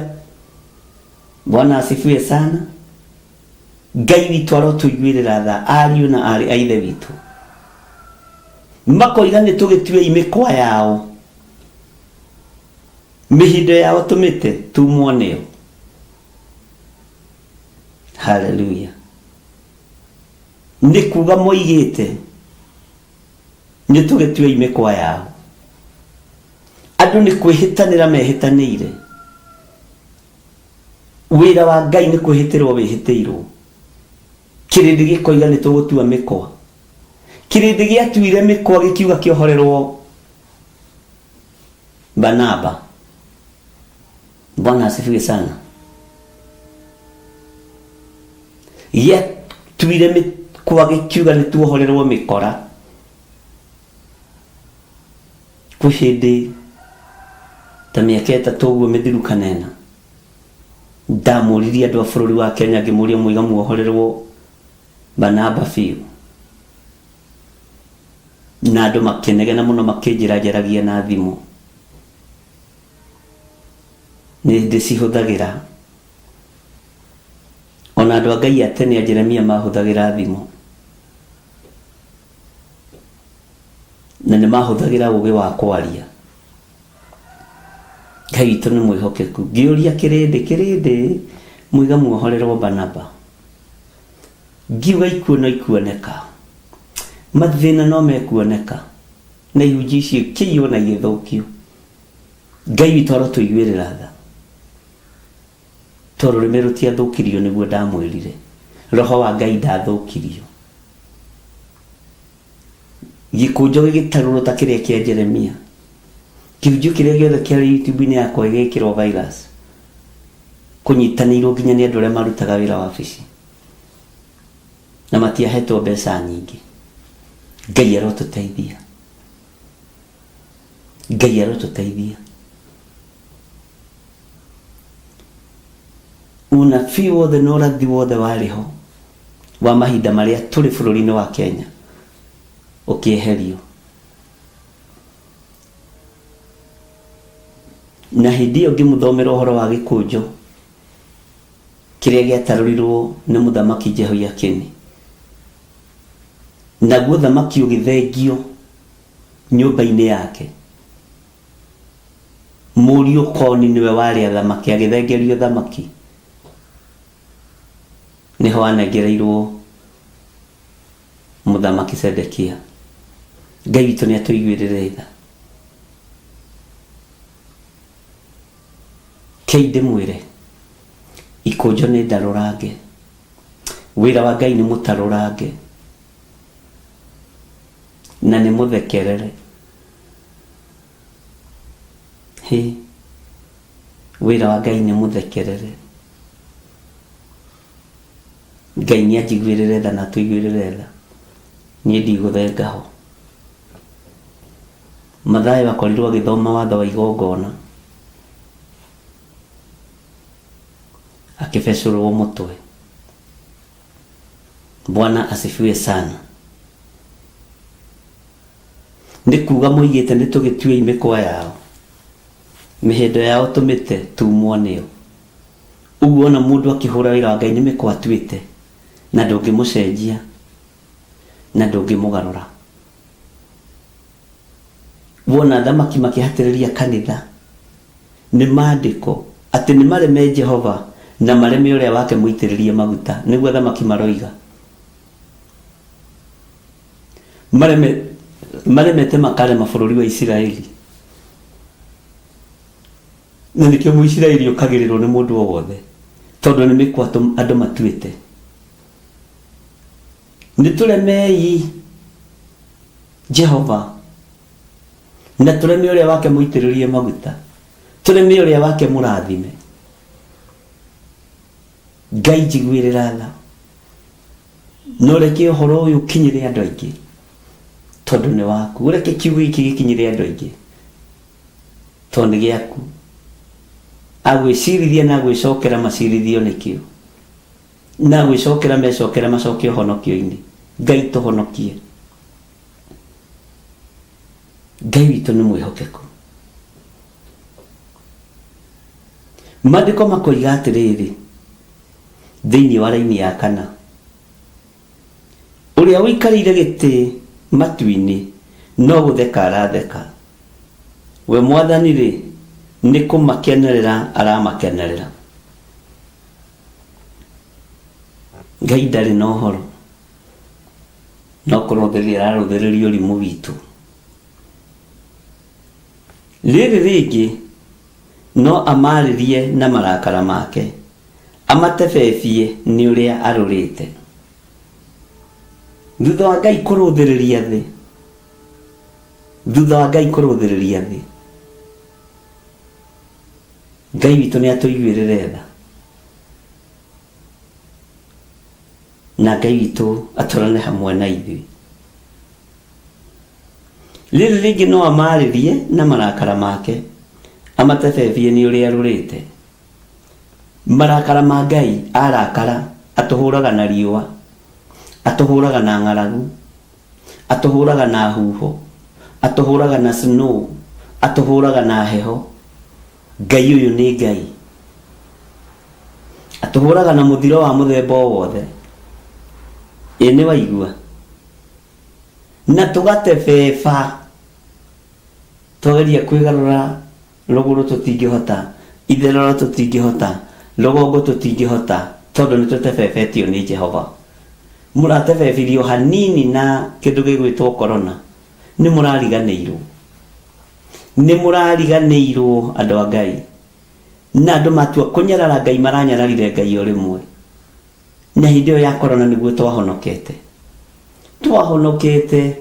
Bwana asifiwe sana. Ngai witũ arotũiguĩrĩra tha, ariũ na aarĩ a Ithe witũ. Makoiga nĩ tũgĩtue imĩkwa yao, mĩhindo yao tũmĩte tumwo nĩyo. Haleluya. Nĩ kuga moigĩte nĩ tũgĩtue imĩkwa yao. Andũ nĩ kwĩhĩtanĩra mehĩtanĩire. Wĩra wa Ngai nĩ kwĩhĩtĩrwo wĩhĩtĩirwo. Kĩrĩndĩ gĩkoiga nĩ tũgũtua mĩkwa. Kĩrĩndĩ gĩatuire mĩkwa gĩkiuga kĩohorerwo Barnaba. Bwana asifiwe sana. Gĩatuire mĩkwa gĩkiuga nĩ tuohorerwo mĩkora. Kwĩ hĩndĩ ta mĩaka 3 ũguo mĩthiru kanena, ndamũririe andũ a bũrũri wa Kenya ngĩmũria mũiga muohorerwo Barnaba biũ, na andũ makĩnegena mũno makĩnjĩra njaragie na thimũ. Nĩ ndĩcihũthagĩra. Ona andũ a Ngai a tene a Jeremia mahũthagĩra thimũ, na nĩ mahũthagĩra ũũgĩ wa kwaria. Ngai witũ nĩ mwĩhokeku. Ngĩũria kĩrĩndĩ, mũiga muohorerwo Barnaba. Ngiuga ikuũ no ikuoneka, mathĩna no mekuoneka, na ihunjia icio kĩiywo na igĩthũkio. Ngai witũ arotũiguĩrĩra tha, tondũ rũrĩmĩ rũtiathũkirio nĩguo ndamwĩrire. Roho wa Ngai ndathũkirio. gikunjo gitaruro ta kiria kia Jeremia kiunjo kiria giothe kia YouTube ni yakwa gikirwo virus kunyitanirwo nginya ni andu aria marutaga wira wa wabici na matiahetwo mbeca nyingi. Ngai arotuteithia, Ngai arotuteithia. Unabii wothe na ũrathi wothe wariho wa mahinda maria turi bũrũri-inĩ wa Kenya ukieherio. Na hindi ĩyo ngĩmũthomera ũhoro wa gĩkũnjo kĩrĩa gĩatarurirwo nĩ mũthamaki Jehoiakini, naguo thamaki ũgĩthengio nyũmba-inĩ yake. Mũriũ Koni niwe warĩ thamaki, agĩthengerio thamaki, niho anengereirwo mũthamaki Sedekia. Ngai witũ nĩ atũiguĩrĩre tha. Kei ndĩmwĩre ikũnjo nĩ ndarũrange, wĩra wa Ngai nĩ mũtarũrange na nĩ mũthekerere. Wĩra wa Ngai nĩ mũthekerere. Ngai nĩ anjiguĩrĩre tha na atũiguĩrĩre tha. Niĩ ndigũthenga ho. Mathayo akorirwo agĩthoma watho wa igongona, akĩbecũrwo mũtwe. Bwana asifiwe sana. Nĩ kuga moigĩte nĩ tũgĩtue imĩkwa yao, mĩhĩndo yao tũmĩte tumwo nĩyo. Ũguo ona mũndũ akĩhũra wĩra wa Ngai nĩ mĩkwa atuĩte, na ndũngĩmũcenjia na ndũngĩmũgarũra. Wona thamaki makĩhatĩrĩria kanitha nĩ maandĩko atĩ nĩ mareme Jehova na mareme ũrĩa wake mũitĩrĩrie maguta, nĩguo thamaki maroiga. Maremete makarema bũrũri wa Isiraeli, na nĩkĩo Mũisiraeli ũkagĩrĩrwo nĩ mũndũ o wothe, tondũ nĩ mĩkwa andũ matuĩte. Nĩ tũremei Jehova na tũreme ũrĩa wake mũitĩrĩrie maguta, tũreme ũrĩa wake mũrathime. Ngai njiguĩrĩra tha, no reke ũhoro ũyũ ũkinyĩre andũ aingĩ, tondũ nĩ waku. Ũreke kiugo gĩkĩ gĩkinyĩre andũ aingĩ, tondũ nĩ gĩaku. Agwĩcirithia na agwĩcokera macirithio nĩkĩo, na agwĩcokera mecokera macokio honokio-inĩ. Ngai tũhonokie. Ngai witũ nĩ mwĩhokeku. Maandĩko makoiga atĩrĩrĩ thĩinĩ wa raini ya 4, ũrĩa ũikarĩire gĩtĩ matu-inĩ no gũtheka aratheka, we Mwathani rĩ nĩ kũmakenerera aramakenerera. Ngai ndarĩ na ũhoro, no kũrũthĩrĩria ararũthĩrĩria ũrimũ witũ. Rĩrĩ rĩngĩ no amarĩrie na marakara make, amatebebie nĩ ũrĩa arũrĩte. Thutha wa Ngai kũrũthĩrĩria thĩ, thutha wa Ngai kũrũthĩrĩria thĩ, Ngai witũ nĩ atũiguĩrĩre tha, na Ngai witũ atũrane hamwe na ithuĩ. Rĩrĩ rĩngĩ no amarĩrie na marakara make, amatebebie nĩ ũrĩa arũrĩte. Marakara ma Ngai arakara atũhũraga na riũa, atũhũraga na ng'aragu, atũhũraga na huho, atũhũraga na snow, atũhũraga na heho. Ngai ũyũ nĩ Ngai. Atũhũraga na mũthiro wa mũthemba o wothe. Nĩ waigua? Na tũgatebeba, twageria kwĩgarũra rũgũrũ tũtingĩhota, itherero tũtingĩhota, rũgongo tũtingĩhota, tondũ nĩ tũtebebetio nĩ Jehova. Mũratebebirio hanini na kĩndũ gĩgwĩtwo corona, nĩ mũrariganĩirwo. Nĩ mũrariganĩirwo andũ a Ngai, na andũ matua kũnyarara Ngai maranyararire Ngai o rĩmwe. Na hĩndĩ ĩyo ya corona nĩguo twahonokete. Twahonokete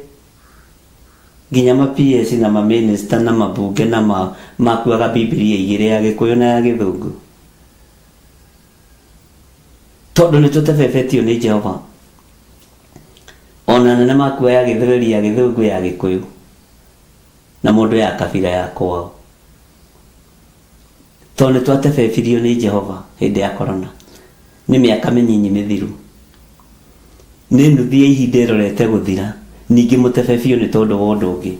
nginya ma PS na ma minister na mabunge na makuaga Biblia igire ya Gikuyu na ya Githungu tondu ni tutebebetio ni Jehova ona nene makua ya Githweri ya Githungu ya Gikuyu na mundu ya kabila ya kwao tondu twatebebirio ni Jehova hindi ya corona ni miaka minyinyi mithiru ni nuthia ihinda irorete guthira ningi mutebebio ni tondu wa undu ungi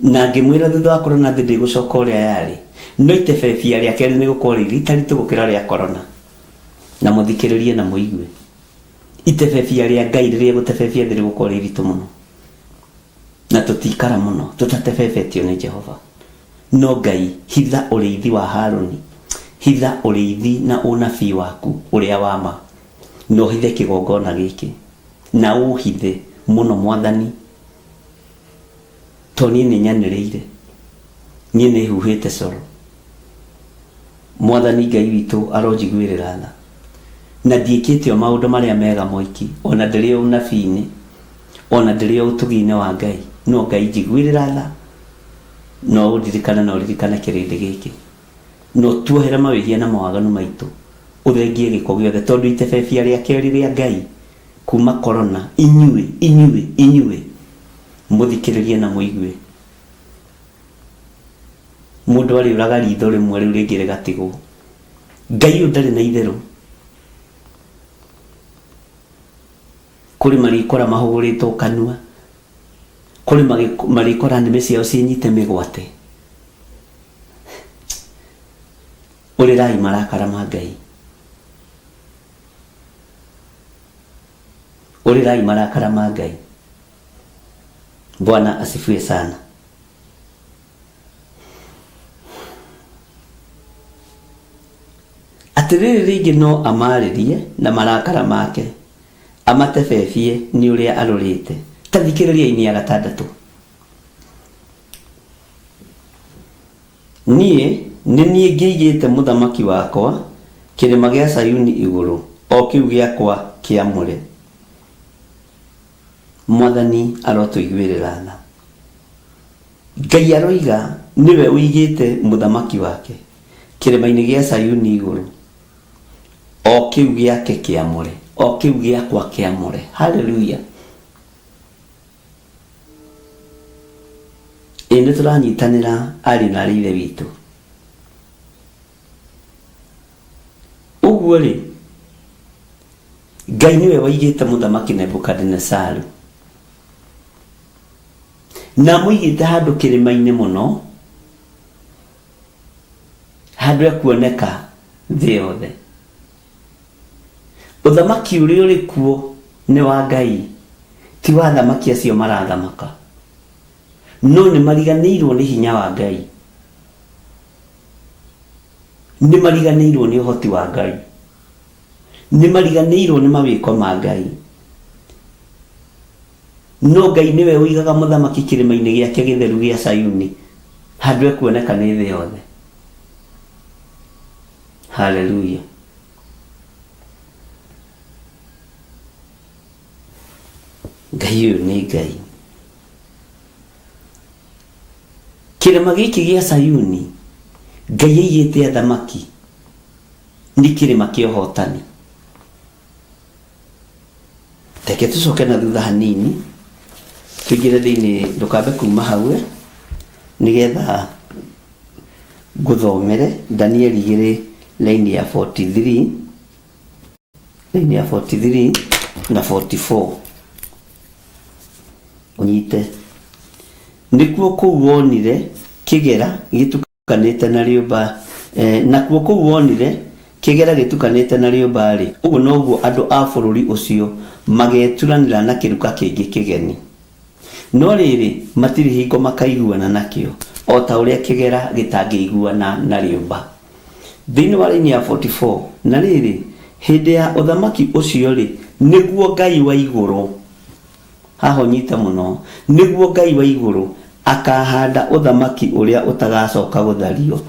na ngimwira thutha wa corona thindi gucoka uria yari no itebebia ria keri ni gukorwo ritaritu gukira ria corona na muthikiririe na muigue itebebia ria Ngai riria gutebebia thiri gukorwo riritu muno na tutikara muno tutatebebetio ni Jehova no Ngai hitha uriithi wa Haruni hitha uriithi na unabii waku uria wama no hithe kigongona giki na uhithe muno Mwathani toni ni nyaniriire nie ni huhite coro Mwathani Ngai witu aronjiguirira tha na ndiikite o maundu maria mega moiki ona ndiri unabii-ini ona ndiri utugi-ini wa Ngai no Ngai njiguirira tha no udirikana na uririkana kirindi giki no tuohera mawihia na mawaganu maitu uthengie giko giothe tondu itebebia ria keri ria Ngai kuma corona inyue muthikiririe na muigue mundu ari uraga ritho rimwe riu ringi rigatigwo Ngai ndari na itheru kuri marikora mahuguritwo kanua kuri marikora nime ciao cinyite migwate urirai marakara ma Ngai urirai marakara ma Ngai Bwana asifiwe sana atiriri ringi no amaririe na marakara make amatebebie ni uria arorite tathikiririe-ini ya gatandatu nie ngiigite muthamaki wakwa kirima gia Sayuni iguru o kiu giakwa kiamure Mwathani arotuiguirira tha Ngai aroiga niwe uigite muthamaki wake kirima-ini gia Sayuni iguru o kiu giake kiamure o kiu giakwa kiamure haleluya indi turanyitanira ari na rire witu uguo ri Ngai niwe waigite muthamaki Nebukadnezaru na muigite handu kirima-ini muno handu ekuoneka thi yothe uthamaki uria uri kuo ni wa Ngai ti wa thamaki acio marathamaka no ni mariganirwo ni hinya wa Ngai ni mariganirwo ni uhoti wa Ngai ni mariganirwo ni mawiko ma Ngai no Ngai niwe uigaga muthamaki kirima-ini giake githeru gia Sayuni handu ekuoneka ni thi yothe haleluya Ngai uyu ni Ngai kirima giki gia Sayuni Ngai aigite athamaki ni kirima kia uhotani teke tucoke na thutha hanini tuingire thiini ndukambe kuma hau nigetha nguthomere Daniel 2 line ya 43 na 44 unyite nikuo kuu wonire kigera gitukanite na riumba nakuo kuu wonire kigera gitukanite na riumba ri uguo noguo andu a bururi ucio mageturanira na kiruka kingi kigeni no riri matiri hingo makaiguana nakio o ta uria kigera gitangiiguana na riumba thini wa line ya 44 na riri hindi ya uthamaki ucio ri niguo Ngai wa iguru haho nyita muno niguo Ngai wa iguru akahanda uthamaki uria utagacoka guthario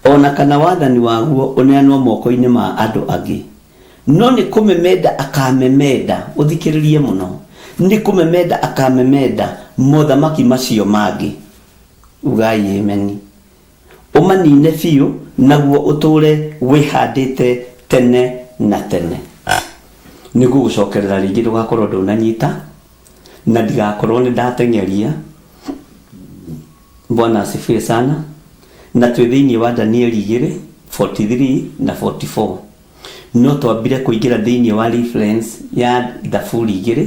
ona kana wathani waguo uneanwo moko-ini ma andu angi no nĩ kũmemenda akamemenda. Ũthikĩrĩrie mũno, nĩ kũmemenda akamemenda mothamaki macio mangĩ. Ugai amen. Ũmanine biũ naguo ũtũre wĩhandĩte tene na tene. Nĩguo gũcokerera rĩngĩ ndũgakorwo ndũnanyita na ndigakorwo nĩ ndateng'eria. Bwana asifiwe sana. Na twĩ thĩinĩ wa Danieli 2:43 na 44. No twambire kũingĩra thĩinĩ wa reference ya Thaburi 2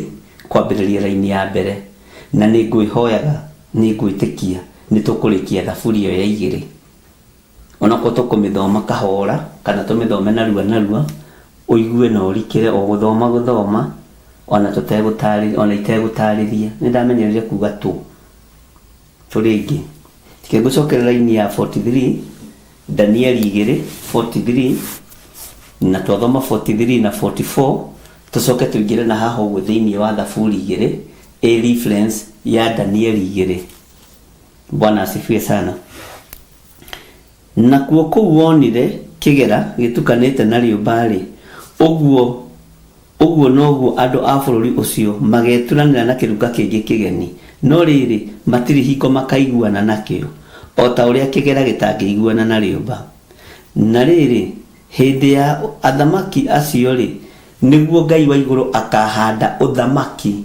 kwambĩrĩria raini ya mbere, na nĩ ngwĩhoyaga, nĩ ngwĩtĩkia nĩ tũkũrĩkia Thaburi ĩyo ya 2. Onako tũkũmĩthoma kahora kana tũmĩthome narua ũigue na ũrikĩre o gũthoma ona tũtegũtarĩria, ona itegũtarĩria. Nĩ ndamenyereire kuga tu tũrĩngĩ tikĩgũcokerera raini ya 43, Danieli 2:43 na twathoma 43 na 44. Tũcoke tũingĩre na haha ũguo thĩinĩ wa Thaburi 2 a reference ya Danieli 2. Bwana asifiwe sana. Na kuo kũu wonire kĩgera gĩtukanĩte na rĩũmba-rĩ, ũguo noguo andũ a bũrũri ũcio mageturanĩra na kĩruka kĩngĩ kĩgeni, no rĩrĩ matirĩ hingo makaiguana nakĩo, o ta ũrĩa kĩgera gĩtangĩiguana na rĩũmba. Na rĩrĩ hĩndĩ ya athamaki acio-rĩ, nĩguo Ngai wa igũrũ akahanda ũthamaki,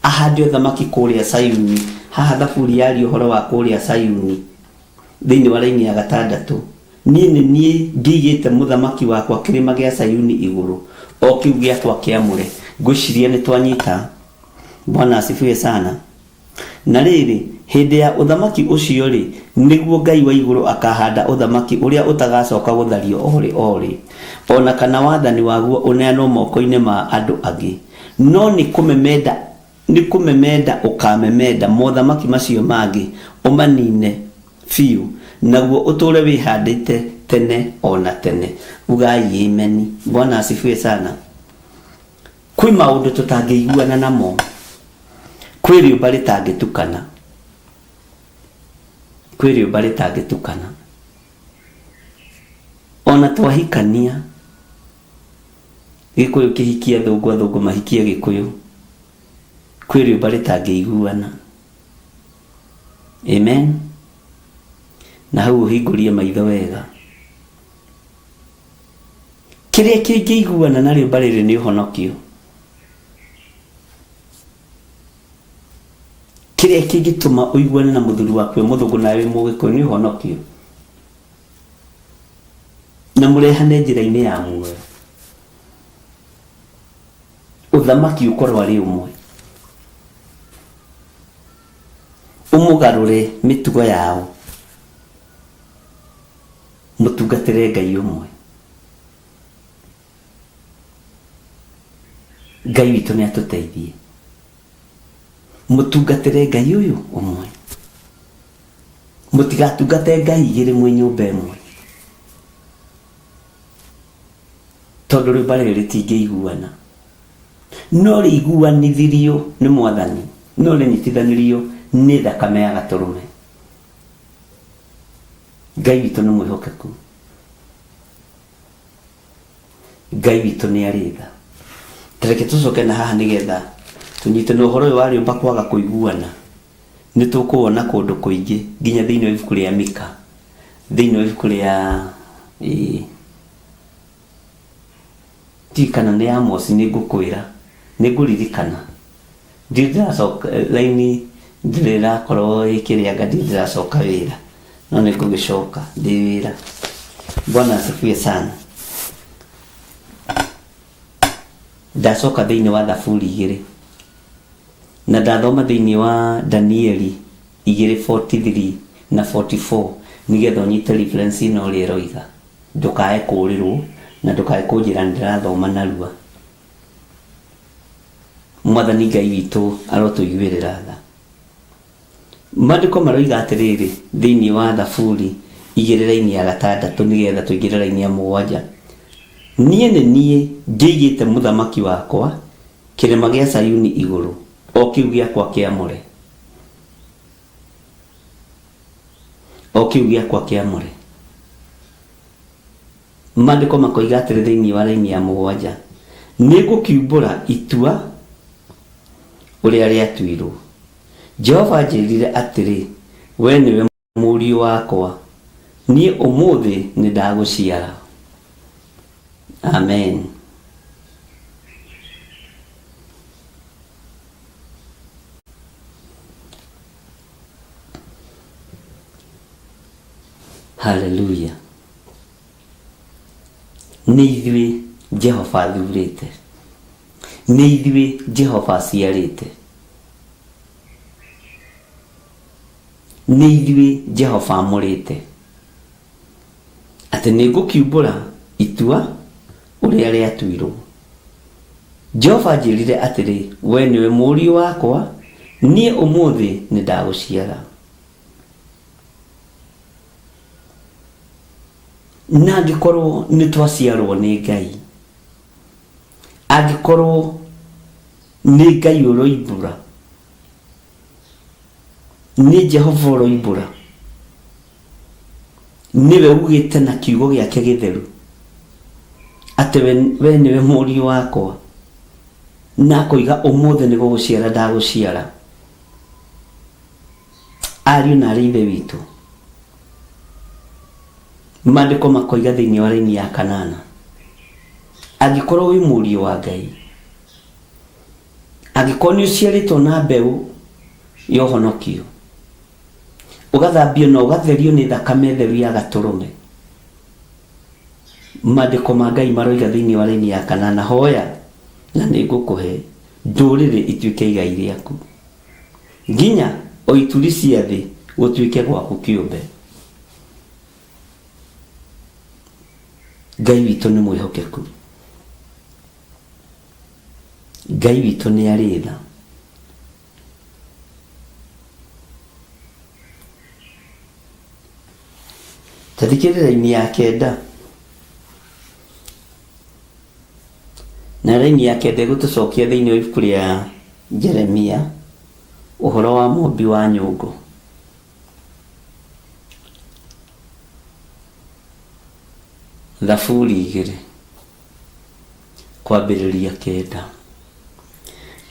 ahande ũthamaki kũrĩa Sayuni. Haha Thaburi yaria ũhoro wa kũrĩa Sayuni thĩinĩ wa raini ya 6. Niĩ ngĩigĩte mũthamaki wakwa kĩrĩma gĩa Sayuni igũrũ, o kĩu gĩakwa kĩamũre. Ngwĩciria nĩ twanyita. Bwana asifiwe sana. Na rĩrĩ hĩndĩ ya ũthamaki ũcio-rĩ, nĩguo Ngai wa igũrũ akahanda ũthamaki ũrĩa ũtagacoka gũthario orĩ, ona kana wathani waguo ũneanwo moko-inĩ ma andũ angĩ, no nĩ kũmemenda ũkamemenda mothamaki macio mangĩ, ũmanine biũ naguo ũtũre wĩhandĩte tene ona tene. Ugai amen. Bwana asifiwe sana. Kwĩ maũndũ tũtangĩiguana namo, kwĩ rĩũmba rĩtangĩtukana, ona twahikania Gĩkũyũ kĩhikia thũngũ mahikie Gĩkũyũ, kwĩ rĩũmba rĩtangĩiguana. Amen. Na hau ũhingũrie maitho wega. Kĩrĩa kĩngĩiguana na rĩũmba rĩrĩ nĩ ũhonokio. Kĩrĩa kĩngĩtũma ũiguane na mũthuri waku mũthũngũ nawe Mũgĩkũyũ nĩ ũhonokio, na mũrehane njĩra-inĩ ya muoyo. Ũthamaki ũkorwo arĩ ũmwe, ũmũgarũre mĩtugo yao, mũtungatĩre Ngai ũmwe. Ngai witũ nĩ atũteithie, mũtungatĩre Ngai ũyũ ũmwe, mũtigatungate Ngai igĩrĩ mwĩ nyũmba ĩmwe, tondũ rĩũmba rĩrĩ rĩtingĩiguana. No rĩiguanithirio nĩ Mwathani, no rĩnyitithanĩrio nĩ thakame ya Gatũrũme. Ngai witũ nĩ mwĩhokeku, Ngai witũ nĩ arĩ tha. Tareke tũcoke na haha nĩgetha tũnyite na ũhoro ũyũ wa rĩũmba kwaga kũiguana. Nĩ tũkũwona kũndũ kũingĩ nginya thĩinĩ wa ibuku rĩa Mika, thĩinĩ wa ibuku rĩa tikana nĩ Amos, nĩ ngũkwĩra, nĩ ngũririkana. Ndiracoka raini ndĩrakorwo ĩkĩrĩanga, ndiracoka wĩra, no nĩ ngũgĩcoka ndĩ wĩra. Bwana asifiwe sana. Ndacoka thĩinĩ wa Thaburi 2 na ndathoma thĩinĩ wa Danieli 2:43 na 44, nĩgetha ũnyite reference ĩno ũrĩa ĩroiga. Ndũkae kũũrĩrwo na ndũkae kũnjĩra ndĩrathoma narua. Mwathani Ngai witũ arotũiguĩrĩra tha. Maandĩko maroiga atĩrĩrĩ thĩinĩ wa Thaburi 2 raini ya 6, nĩgetha tũingĩre raini ya 7. Niĩ nĩ niĩ ngĩigĩte mũthamaki wakwa kĩrĩma gĩa Sayuni igũrũ, o kĩu gĩakwa kĩamũre, o kĩu gĩakwa kĩamũre. Maandĩko makoiga atĩrĩ thĩinĩ wa raini ya 7, nĩngũkiumbũra itua ũrĩa rĩatuirwo. Jehova anjĩrire atĩrĩ, we nĩwe mũriũ wakwa, niĩ ũmũthĩ nĩndagũciara. Amen. Hallelujah. Nĩ ithuĩ Jehova athurĩte, nĩ ithuĩ Jehova aciarĩte, nĩ ithuĩ Jehova amũrĩte, atĩ nĩngũkiumbũra itua ũrĩa rĩatuirwo. Jehova anjĩrire atĩrĩ, we nĩwe mũriũ wakwa, niĩ ũmũthĩ nĩndagũciara. Na angĩkorwo nĩtwaciarwo nĩ Ngai, angĩkorwo nĩ Ngai ũroimbũra, nĩ Jehova ũroimbũra, niwe ugĩte na kiugo gĩake gĩtheru atĩ we nĩwe mũriũ wakwa, na koiga ũmũthĩ nĩgũgũciara ndagũciara. Ariũ na aarĩ a Ithe witũ, Maandĩko makoiga thĩinĩ wa raini ya 8, angĩkorwo wĩ mũriũ wa Ngai, angĩkorwo nĩ ũciarĩtwo na mbeũ ya ũhonokio, ũgathambio na ũgatherio nĩ thakame theru ya Gatũrũme, Maandĩko ma Ngai maroiga thĩinĩ wa raini ya 8, hoya na nĩngũkũhe ndũrĩrĩ ituĩke igai rĩaku, nginya o ituri cia thĩ gũtuĩke gwaku kĩũmbe. Ngai witũ nĩ mwĩhokeku, Ngai witũ nĩ arĩ tha. Tathikĩrĩria-inĩ ya 9, na raini ya 9 gũtũcokia thĩinĩ wa ibuku rĩa Jeremia ũhoro wa mũmbi wa nyũngũ. Thaburi 2 kwambĩrĩria 9.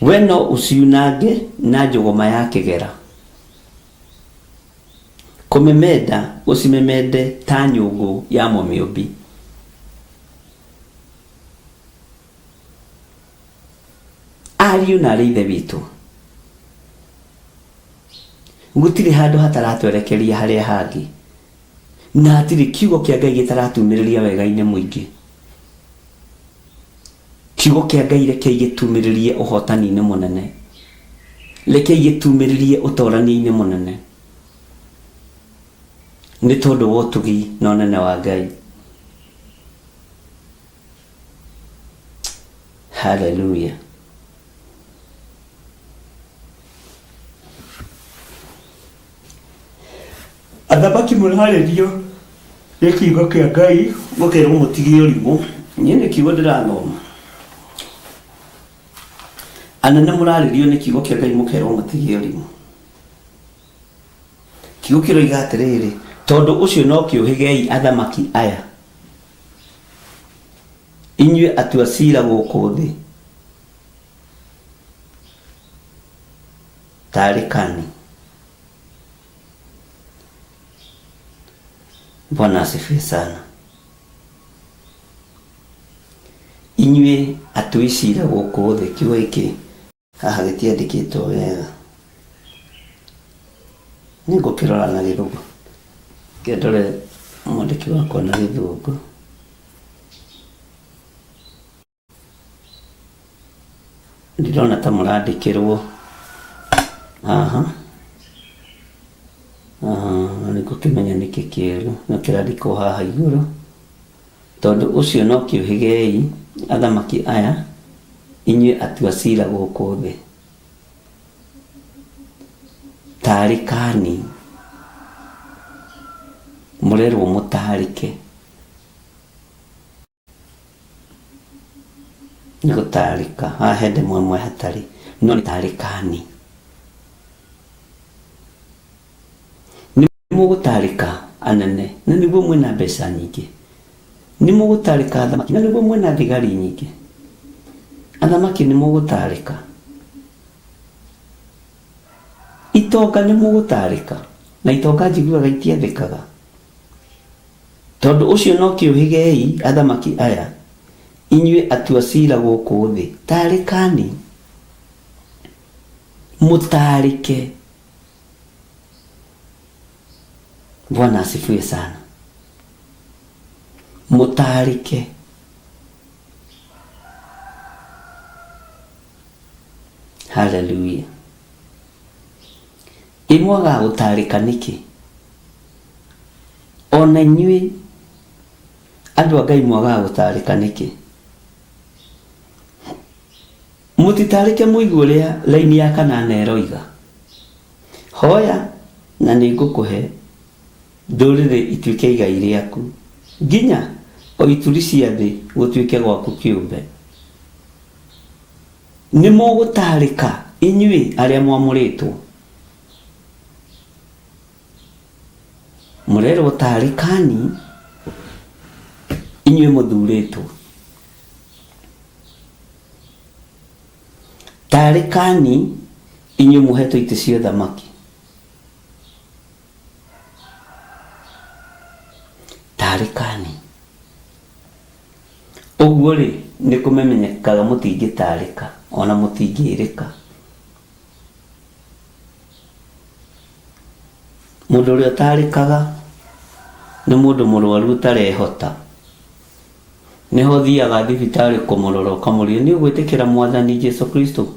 We no ũciunange na njũgũma ya kĩgera, kũmemenda ũcimemende ta nyũngũ ya mũmĩũmbi. Ariũ na aarĩ a Ithe witũ, gũtirĩ handũ hataratwerekeria harĩa hangĩ, na hatirĩ kiugo kĩa Ngai gĩtaratumĩrĩria wega-inĩ mũingĩ. Kiugo kĩa Ngai reke gĩtumĩrĩrie ũhotani-inĩ mũnene, reke gĩtumĩrĩrie ũtorania-inĩ mũnene, nĩ tondũ wa ũtugi na ũnene wa Ngai. Hallelujah. Athamaki mũrarĩrio nĩ kiugo kĩa Ngai, mũkerwo mũtige ũrimũ. Niĩ nĩ kiugo ndĩrathoma. Anene mũrarĩrio nĩ kiugo kĩa Ngai, mũkerwo mũtige ũrimũ. Kiugo kĩroiga atĩrĩrĩ, tondũ ũcio no kĩũhĩgei athamaki aya, inyuĩ atua ciira gũkũ thĩ, tarĩ kani. Bwana asifiwe sana. Inyuĩ atui ciira gũkũ thĩ, kiugo gĩkĩ haha gĩtiandĩkĩtwo wega, nĩngũkĩrora na gĩthũngũ, kĩndore mwandĩki wakwa na gĩthũngũ. Ndirona ta mũrandĩkĩrwo haha, nĩngũkĩmenya nĩkĩ kĩerũ na kĩrandĩkwo haha igũrũ. Tondũ ũcio no kĩũhĩgei athamaki aya, inyuĩ atua ciira gũkũ thĩ, tarĩ kani. Mũrerwo mũtarĩke, nĩ gũtarĩka, haha hende mwemwe hatarĩ, no nĩ tarĩ kani. Nĩ mũgũtarĩka anene, na nĩguo mwĩna mbeca nyingĩ. Nĩ mũgũtarĩka athamaki, na nĩguo mwĩna thigari nyingĩ. athamaki nĩ mũgũtarĩka, itonga nĩ mũgũtarĩka, na itonga njiguaga itiathĩkaga. Tondũ ũcio no kĩũhĩgei athamaki aya, inyuĩ atua cira gũkũ thĩ, tarĩkani, mũtarĩke. Bwana asifiwe sana. Mũtarĩke. Hallelujah. Imwaga gũtarĩka nĩkĩ? Ona inyuĩ andũ a Ngai mwaga gũtarĩka nĩkĩ? Mũtitarĩke mũigua ũrĩa laini ya kanana ĩroiga. Hoya na nĩngũkũhe ndũrĩrĩ ituĩke igai rĩaku, nginya o ituri cia thĩ gũtuĩke gwaku kĩũmbe. Nĩ mũgũtarĩka inyuĩ arĩa mwamũrĩtwo. Mũrerwo tarĩkani inyuĩ mũthurĩtwo. Tarĩkani inyuĩ mũhetwo itĩ cia ũthamaki. Tarĩkani. Ũguo rĩ, nĩ kũmenyekaga mũtingĩtarĩka, ona mũtingĩrĩka. Mũndũ ũrĩa ũtarĩkaga nĩ mũndũ mũrwaru ũtarehota. Nĩho ũthiaga thibitarĩ kũmũrora ũkamũria, nĩ ũgwĩtĩkĩra Mwathani Jesũ Kristo?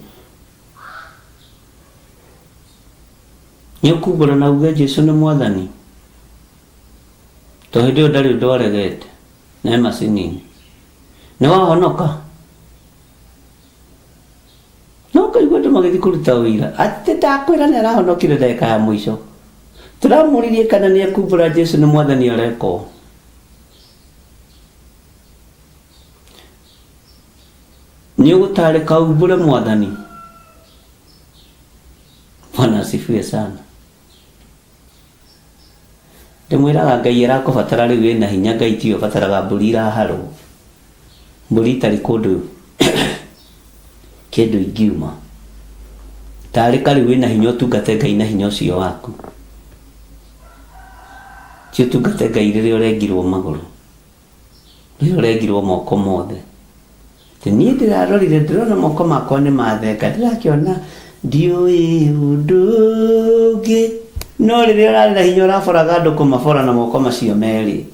Nĩ ũkumbũra na uge Jesũ nĩ Mwathani? To hĩndĩ ĩyo ndarĩ ũndũ aregete na macini-inĩ. Nĩ wahonoka? No kaigua andũ magĩthiĩ kũruta ũira atĩ ndakwĩra nĩ arahonokire ndagĩka ya mũico. Tũramũririe kana nĩ akumbũra Jesũ nĩ Mwathani areka. Nĩ ũgũtarĩka umbũre Mwathani. Bwana asifiwe sana. Ndĩmwĩraga Ngai arakũbatara rĩu wĩna hinya. Ngai ti ũbataraga mbũri iraharwo, mbũri itarĩ kũndũ kĩndũ ingiuma. Tarĩka rĩu wĩna hinya ũtungate Ngai na hinya ũcio waku. Ti ũtungate Ngai rĩrĩa ũrengirwo magũrũ, rĩrĩa ũrengirwo moko mothe. Niĩ ndĩrarorire ndĩrona moko makwa nĩ mathenga, ndĩrakĩona ndiũĩ ũndũ ũngĩ. No rĩrĩa ũrarĩ na hinya ũraboraga andũ kũmabora na moko macio merĩ.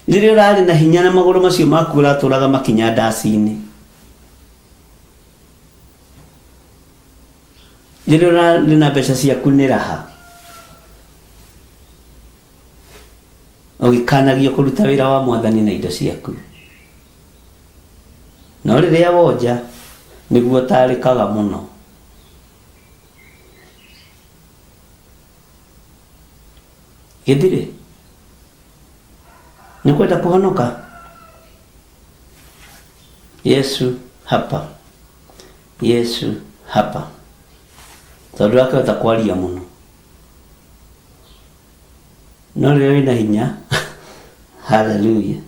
Rĩrĩa ũrarĩ na hinya na magũrũ macio maku ũratũraga makinya ndaci-inĩ. Rĩrĩa ũrarĩ na mbeca ciaku nĩ raha, ũgĩkanagio kũruta wĩra wa Mwathani na indo ciaku. No rĩrĩa wonja nĩguo ũtarĩkaga mũno. Gĩthirĩ nĩ kwenda kũhonoka. Yesu hapa, Yesu hapa. Tondũ akĩhota kwaria mũno. No rĩrĩa wĩna hinya hallelujah,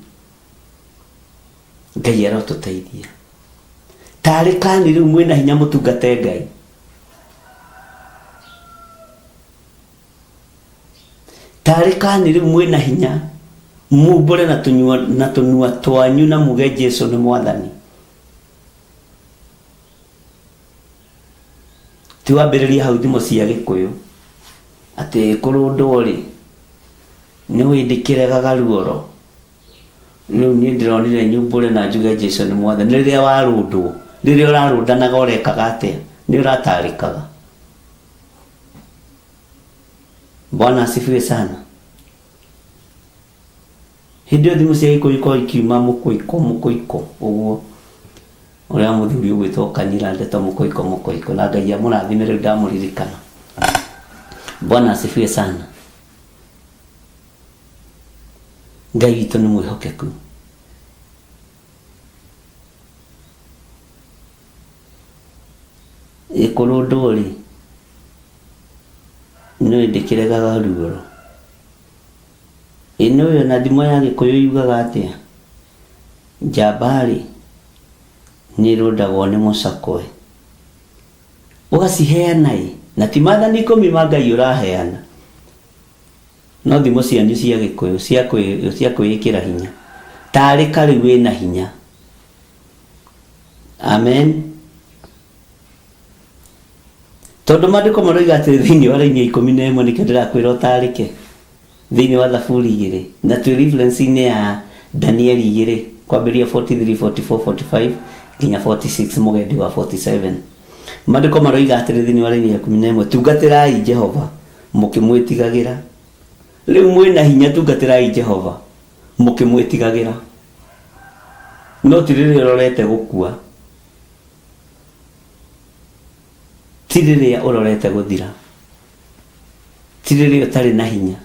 Ngai arotũteithia. Tarĩkani rĩu mwĩna hinya mũtungate Ngai. Tarĩkani rĩu mwĩna hinya mumbũre na tũnua twanyu na muge Jesũ nĩ Mwathani. Ti wambĩrĩria hau thimo cia Gĩkũyũ atĩ kũrũndwo rĩ nĩ wĩndĩkĩregaga ruoro. Rĩu niĩ ndĩronire nyumbũre na njuge Jesũ nĩ Mwathani. Rĩrĩa warũndwo, rĩrĩa ũrarũndanaga ũrekaga atĩa? Nĩ ũratarĩkaga. Bwana asifiwe sana. Hĩndĩ ĩyo thimo cia Gĩkũyũ ikoragwo ikiuma mũkũiko ũguo. Ũrĩa mũthuri ũgwĩtwo Kanyira ndeto mũkũiko. Na Ngai amũrathime rĩu ndamũririkana. Bwana asifiwe sana. Ngai witũ nĩ mwĩhokeku. Kũrũndwo rĩ nĩ wĩndĩkĩregaga ruoro. Ĩno ĩyo na thimo ya Gĩkũyũ yugaga atĩa? Njamba rĩ nĩ rũndagwo nĩ mũcakwe ũgaciheana na ti maathani 10 ma Ngai ũraheana, no thimo cianyu cia Gĩkũyũ cia kwĩĩkĩra hinya tarĩ karĩ wĩna hinya. Amen. Tondũ maandĩko maroiga atĩ thĩinĩ wa Raini 11 nĩkĩo ndĩrakwĩra ũtarĩke thĩinĩ wa Thaburi 2 na twĩ reference-inĩ ya Daniel 2 kwambĩrĩria 43, 44, 45 nginya 46 mũgendi wa 47. Maandĩko maroiga atĩ thĩinĩ wa Raini 11 tungatĩrai Jehova mũkĩmwĩtigagĩra. Rĩu mwĩna hinya tungatĩrai Jehova mũkĩmwĩtigagĩra, no ti rĩrĩa ũrorete gũkua, ti rĩrĩa ũrorete gũthira, ti rĩrĩa ũtarĩ na hinya,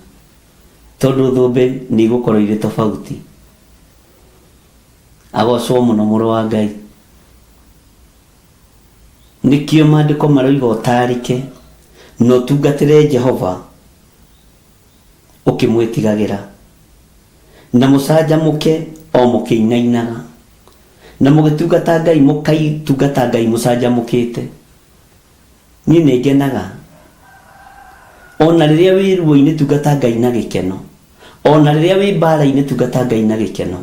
tondũ thũmbĩ nĩ igũkorwo irĩ tofauti. Agocwo mũno mũrũ wa Ngai. Nĩkĩo maandĩko maroiga ũtarĩke no tungatĩre Jehova ũkĩmwĩtigagĩra na mũcanjamũke o mũkĩinainaga na mũgĩtungata Ngai mũkaitungata Ngai mũcanjamũkĩte. Niĩ nĩ ngenaga ona rĩrĩa wĩ ruo-inĩ tungata Ngai na gĩkeno, ona rĩrĩa wĩ mbara-inĩ tungata Ngai na gĩkeno,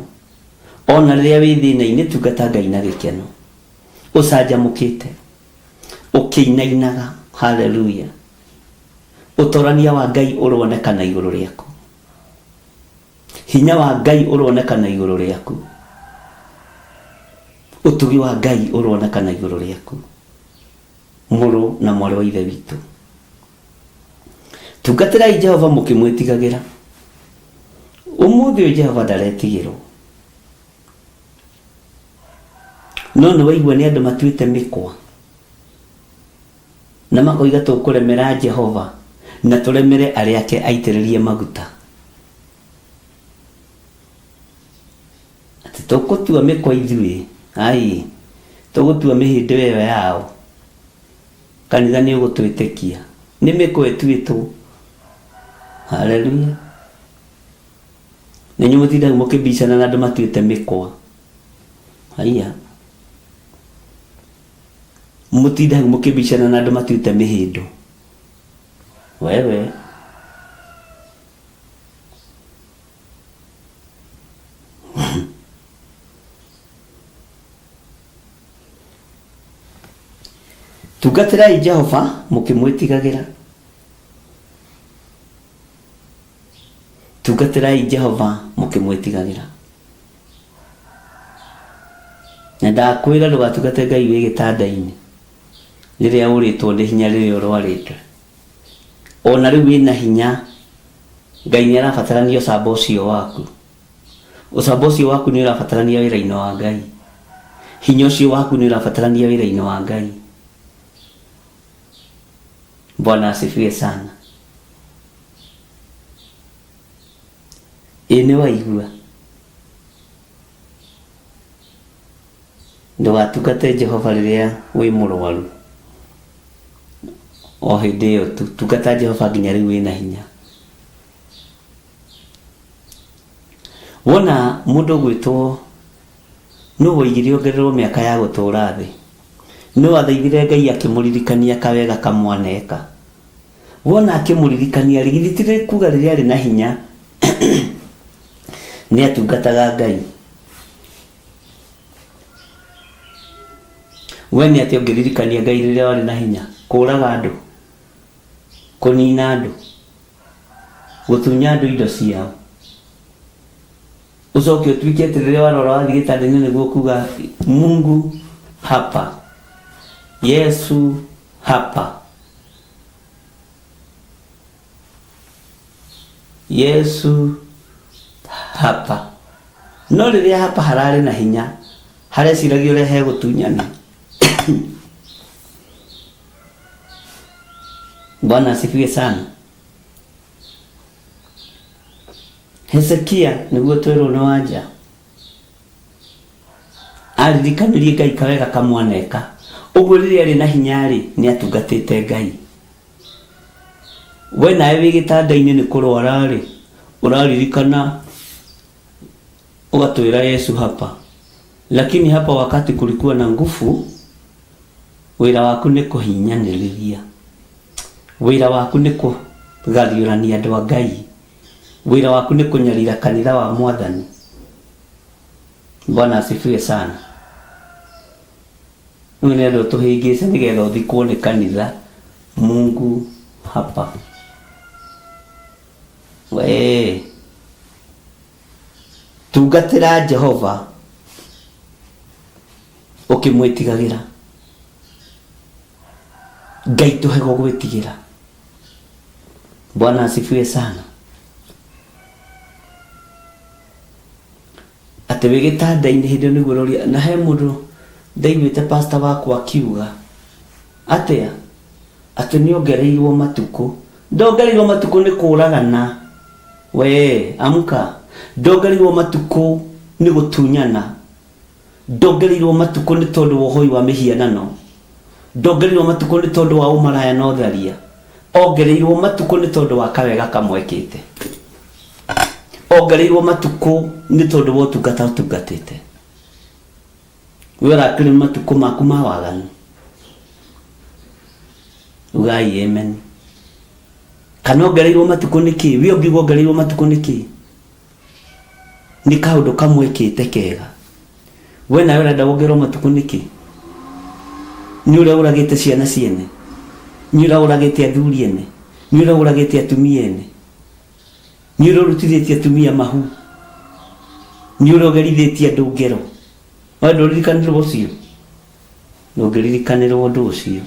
ona rĩrĩa wĩ thĩna-inĩ tungata Ngai na gĩkeno, ũcanjamũkĩte ũkĩinainaga. Haleluya. Ũtorania wa Ngai ũronekana igũrũ rĩaku, hinya wa Ngai ũronekana igũrũ rĩaku, ũtugi wa Ngai ũronekana igũrũ rĩaku, mũrũ na mwarĩ wa Ithe witũ. Tungatĩrai Jehova mũkĩmwĩtigagĩra. Ũmũthĩ ũyũ Jehova ndaretigĩrwo, no nĩ waigua nĩ andũ matuĩte mĩkwa na makoiga tũkũremera Jehova na tũremere arĩa ake aitĩrĩrie maguta. Atĩ tũgũtua mĩkwa ithuĩ, tũgũtua mĩhĩndĩ ĩyo yao, kanitha nĩ ũgũtwĩtĩkia nĩ mĩkwa ĩtuĩtwo. Haleluya. Nĩ inyuĩ mũtindaga mũkĩbicana na andũ matuĩte mĩkwa. Mũtindaga mũkĩbicana na andũ matuĩte mĩhĩndo. Wewe tungatĩrai Jehova mũkĩmwĩtigagĩra. Tungatĩrai Jehova mũkĩmwĩtigagĩra. Na ndakwĩra ndũgatungate Ngai wĩ gĩtanda-inĩ rĩrĩa ũrĩtwo nĩ hinya, rĩrĩa ũrwarĩte. Ona rĩu wĩna hinya, Ngai nĩ arabatarania ũcamba ũcio waku. Ũcamba ũcio waku nĩ ũrabatarania wĩra-inĩ wa Ngai. Hinya ũcio waku nĩ ũrabatarania wĩra-inĩ wa Ngai. Bwana asifiwe sana. Nĩ waigua? Ndũgatungate Jehova rĩrĩa wĩ mũrwaru. O hĩndĩ ĩyo tu tungata Jehova nginya rĩu wĩna hinya. Wona mũndũ gwĩtwo nũ woigire ongererwo mĩaka ya gũtũũra thĩ, nũ wathaithire Ngai akĩmũririkania kawega kamwaneka. Wona akĩmũririkania rĩgithitire kuga rĩrĩa arĩ na hinya nĩ atungataga Ngai. We nĩ atĩ ũngĩririkania Ngai rĩrĩa warĩ na hinya? Kũũraga andũ, kũnina andũ, gũtunya andũ indo ciao, ucoke utuike ati rĩrĩa warora wathiĩ gĩtanda-inĩ nĩguo kuga Mungu hapa, Yesu hapa, Yesu hapa. No rĩrĩa hapa hararĩ na hinya, hareciragio ũrĩa hegũtunyana. Bwana asifiwe sana. Hezekia nĩguo twĩrwo nĩ wanja aririkanirie Ngai kawega kamwaneka. Ũguo rĩrĩa arĩ na hinya-rĩ nĩ atungatĩte Ngai. We nawe wĩ gĩtanda-inĩ nĩ kũrwara-rĩ, ũraririkana ũgatwĩra Yesu hapa, Lakini hapa wakati kulikuwa na nguvu, wira waku ni kuhinyaniriria, wira waku ni kugariurania andu a Ngai, wira waku ni kunyarira kanitha wa Mwathani. Bwana asifiwe sana. Ndio tuhingise nigetha uthikwo ni kanitha Mungu hapa. We tungatira Jehova ukimwitigagira, Ngai tuhe gugwitigira. Bwana asifiwe sana. Ate wigitanda-ini hindi niguroria na he mundu ndaiguite pastor wakwa akiuga atia ati niongereirwo matuku. Ndongereirwo matuku ni kuragana. We amka. Ndongereirwo matuku ni gutunyana. Ndongereirwo matuku ni tondu wa hoi wa mihianano. Ndongereirwo matuku ni tondu wa umaraya na utharia. Ongereirwo matuku ni tondu wa kawega kamwekite. Ongereirwo matuku ni tondu wa utungata utungatite. Wira kiri matuku maku ma waganu. Ugai amen. Kana ongereirwo matuku niki? Wi ongigo ongereirwo matuku niki? Ni kaundu kamwekite kega. We na urenda wongerwo matuku niki? Ni ura uragite ciana ciene, ni ura uragite athuri ene, ni ura uragite atumia ene, ni ura urutithitie atumia mahu, ni ura ugerithitie andu ngero. Wa nduririkanirwo ucio, nduririkanirwo undu ucio.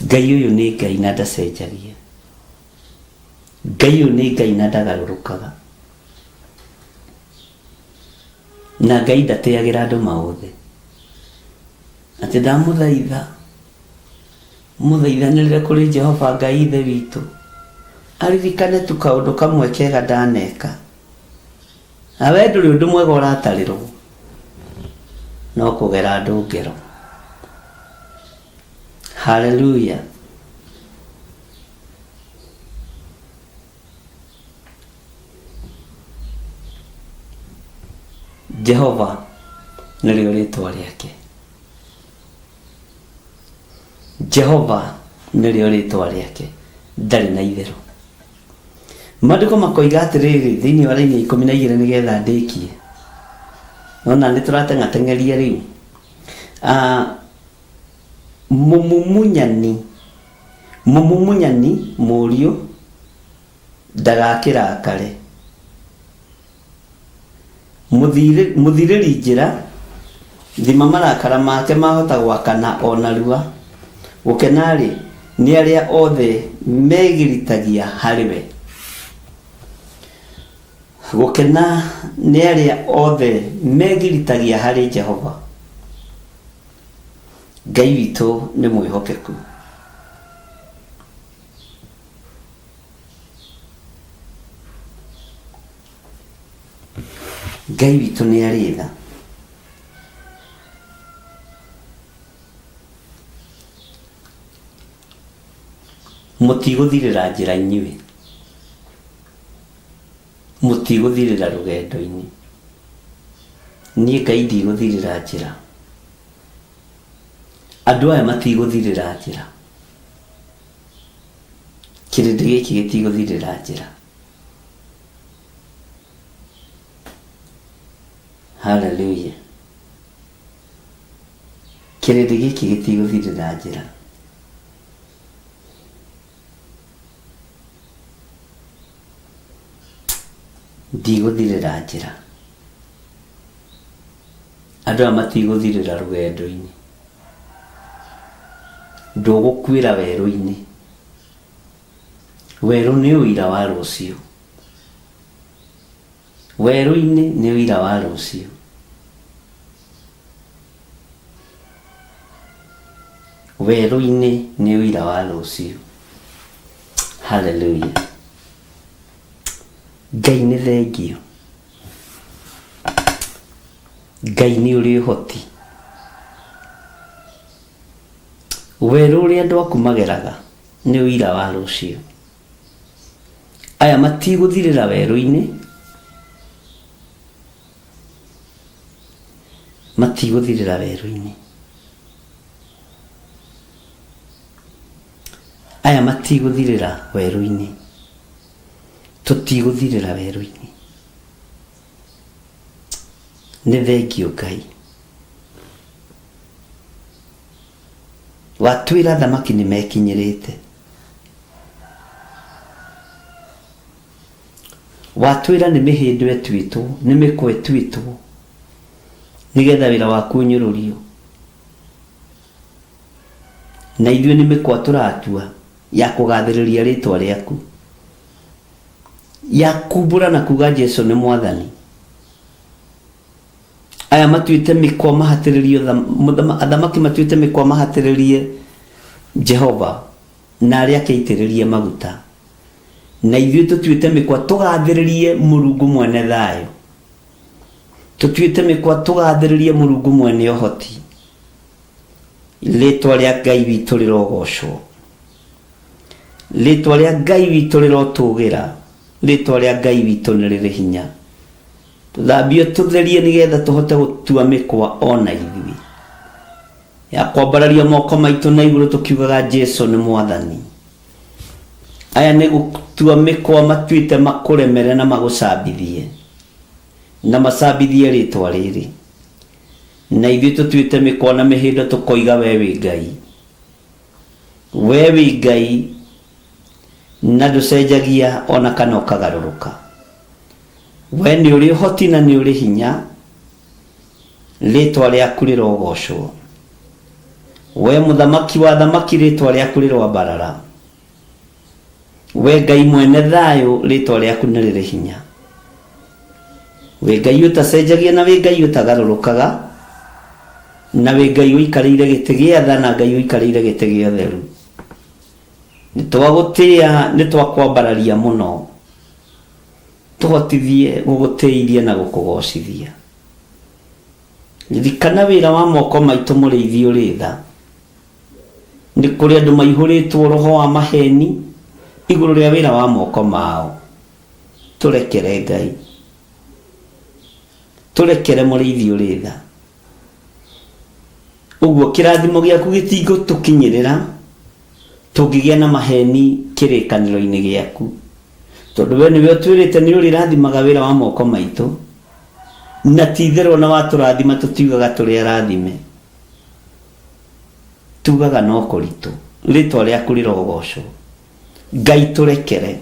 Ngai uyu ni Ngai na ndacenjagia. Ngai uyu ni Ngai na ndagarurukaga. Na Ngai ndateagira andu mauthe. Ati ndamuthaitha muthaithanire kuri Jehova Ngai ithe witu, aririkane tu kaundu kamwe kega ndaneka. Awe nduri undu mwega uratarirwo no kugera andu ngero. Hallelujah. Jehova nĩrĩo rĩtwa rĩake. Jehova nĩrĩo rĩtwa rĩake, ndarĩ na itherũ. Maandĩko makoiga atĩrĩrĩ thĩinĩ wa raini 12 nĩgetha ndĩkie. Nona nĩtũrateng'ateng'eria rĩu. Mumumunyani mũriũ ndagakĩrakare. Muthirĩri njĩra thima marakara make mahota gwakana onarua. Gũkena rĩ nĩ arĩa othe megiritagia harĩwe. Gũkena nĩ arĩa othe megiritagia harĩ Jehova. Ngai witũ nĩ mwĩhokeku. Ngai witũ nĩ arĩ tha. Mũtigũthirĩra njĩra inyuĩ. Mũtigũthirĩra rũgendo-inĩ. Niĩ Ngai ndigũthirĩra njĩra. Andũ aya matigũthirĩra njĩra. Kĩrĩndĩ gĩkĩ gĩtigũthirĩra njĩra. Hallelujah. Kĩrĩndĩ gĩkĩ gĩtigũthirĩra njĩra. Ndigũthirĩra njĩra. Andũ aya matigũthirĩra rũgendo-inĩ. Ndũgũkuĩra werũ-inĩ. Werũ nĩ ũira wa rũciũ. Werũ-inĩ nĩ ũira wa rũciũ. Werũ-inĩ nĩ ũira wa rũciũ. Hallelujah. Ngai nĩ thengio. Ngai nĩ ũrĩ ũhoti. Werũ ũrĩa andũ aku mageraga nĩ ũira wa rũciũ. Aya matigũthirĩra werũ-inĩ. matigũthirĩra werũ-inĩ. Aya matigũthirĩra werũ-inĩ, tũtigũthirĩra werũ-inĩ. Nĩ thengio Ngai. Watwĩra thamaki nĩ mekinyĩrĩte, watwĩra nĩ mĩhĩndo ĩtuĩtwo, nĩ mĩkwa ĩtuĩtwo, nĩgetha wĩra waku ũnyũrũrio. Na ithuĩ nĩ mĩkwa tũratua ya kũgathĩrĩria rĩtwa rĩaku, ya kumbũra na kuga Jesũ nĩ Mwathani. Aya matuĩte mĩkwa mahatĩrĩrie athamaki, matuĩte mĩkwa mahatĩrĩrie Jehova na arĩa akeitĩrĩrie maguta, na ithuĩ tũtuĩte mĩkwa tũgathĩrĩrie Mũrungu mwene thayũ, tũtuĩte mĩkwa tũgathĩrĩrie Mũrungu mwene ũhoti. Rĩtwa rĩa Ngai witũ rĩrogocwo, rĩtwa rĩa Ngai witũ rĩrotũgĩra, rĩtwa rĩa Ngai witũ nĩ rĩrĩ hinya. Tũthambio tũtherie nĩgetha tũhote gũtua mĩkwa ona ithuĩ, ya kwambararia moko maitũ na igũrũ tũkiugaga Jesũ nĩ Mwathani. Aya nĩ gũtua mĩkwa matuĩte makũremere na magũcambithie, na macambithie rĩtwa rĩrĩ. Na ithuĩ tũtuĩte mĩkwa na mĩhĩndo tũkoiga we wĩ Ngai, we wĩ Ngai, na ndũcenjagia ona kana ũkagarũrũka. We nĩ ũrĩ ũhoti na nĩ ũrĩ hinya, rĩtwa rĩaku rĩrogocwo. We mũthamaki wa thamaki, rĩtwa rĩaku rĩroambarara. We Ngai mwene thayũ, rĩtwa rĩaku nĩ rĩrĩ hinya. We Ngai ũtacenjagia na we Ngai ũtagarũrũkaga, na we Ngai ũikarĩire gĩtĩ gĩa tha, na Ngai ũikarĩire gĩtĩ gĩa ũtheru. Nĩtwagũtĩĩa, nĩtwakwambararia mũno, tũhotithie gũgũtĩithia na gũkũgocithia. Ririkana wĩra wa moko maitũ mũrĩithi ũrĩ tha. Nĩ kũrĩ andũ maihũrĩtwo roho wa maheni igũrũ rĩa wĩra wa moko mao. Tũrekere Ngai, tũrekere mũrĩithi ũrĩ tha. Ũguo kĩrathimo gĩaku gĩtigũtũkinyĩrĩra tũngĩgĩa na maheni kĩrĩkanĩro-inĩ gĩaku, tondũ we nĩwe ũtwĩrĩte nĩ ũrĩrathimaga wĩra wa moko maitũ, na ti-itherũ na watũrathima tũtiugaga tũrĩ arathime, tugaga no kũritũ. Rĩtwa rĩaku rĩrogocwo. Ngai tũrekere,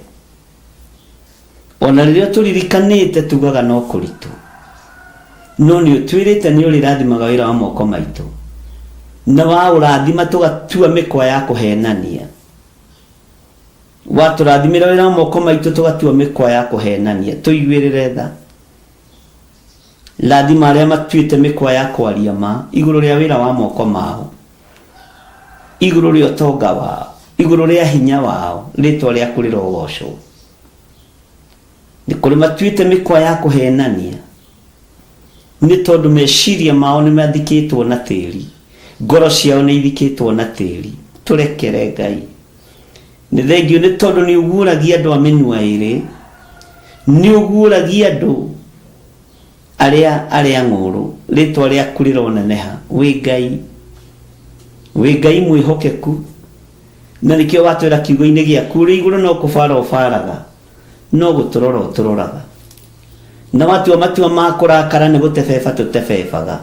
ona rĩrĩa tũririkanĩte tugaga no kũritũ, no nĩ ũtwĩrĩte nĩ ũrĩrathimaga wĩra wa moko maitũ, na waũrathima tũgatua mĩkwa ya kũhenania. Watũrathimĩra wĩra wa moko maitũ tũgatua mĩkwa ya kũhenania. Tũiguĩrĩre tha. Rathima arĩa matuĩte mĩkwa ya kwaria ma igũrũ rĩa wĩra wa moko mao, igũrũ rĩa ũtonga wao, igũrũ rĩa hinya wao. Rĩtwa rĩaku rĩrogocwo. Nĩ kũrĩ matuĩte mĩkwa ya kũhenania, nĩ tondũ meciria mao nĩ mathikĩtwo na tĩri, ngoro ciao nĩ ithikĩtwo na tĩri. Tũrekere Ngai. Nĩ thengio nĩ tondũ nĩ ũguũragia andũ a mĩnua ĩrĩ, nĩ ũguũragia andũ arĩa ng'ũrũ. Rĩtwa rĩaku rĩroneneha. Wĩ Ngai, wĩ Ngai mwĩhokeku, na nĩkĩo watwĩra kiugo-inĩ gĩaku ũrĩ igũrũ no kũbara ũbaraga, no gũtũrora ũtũroraga, na watua matua ma kũrakara nĩ gũtebeba tũtebebaga.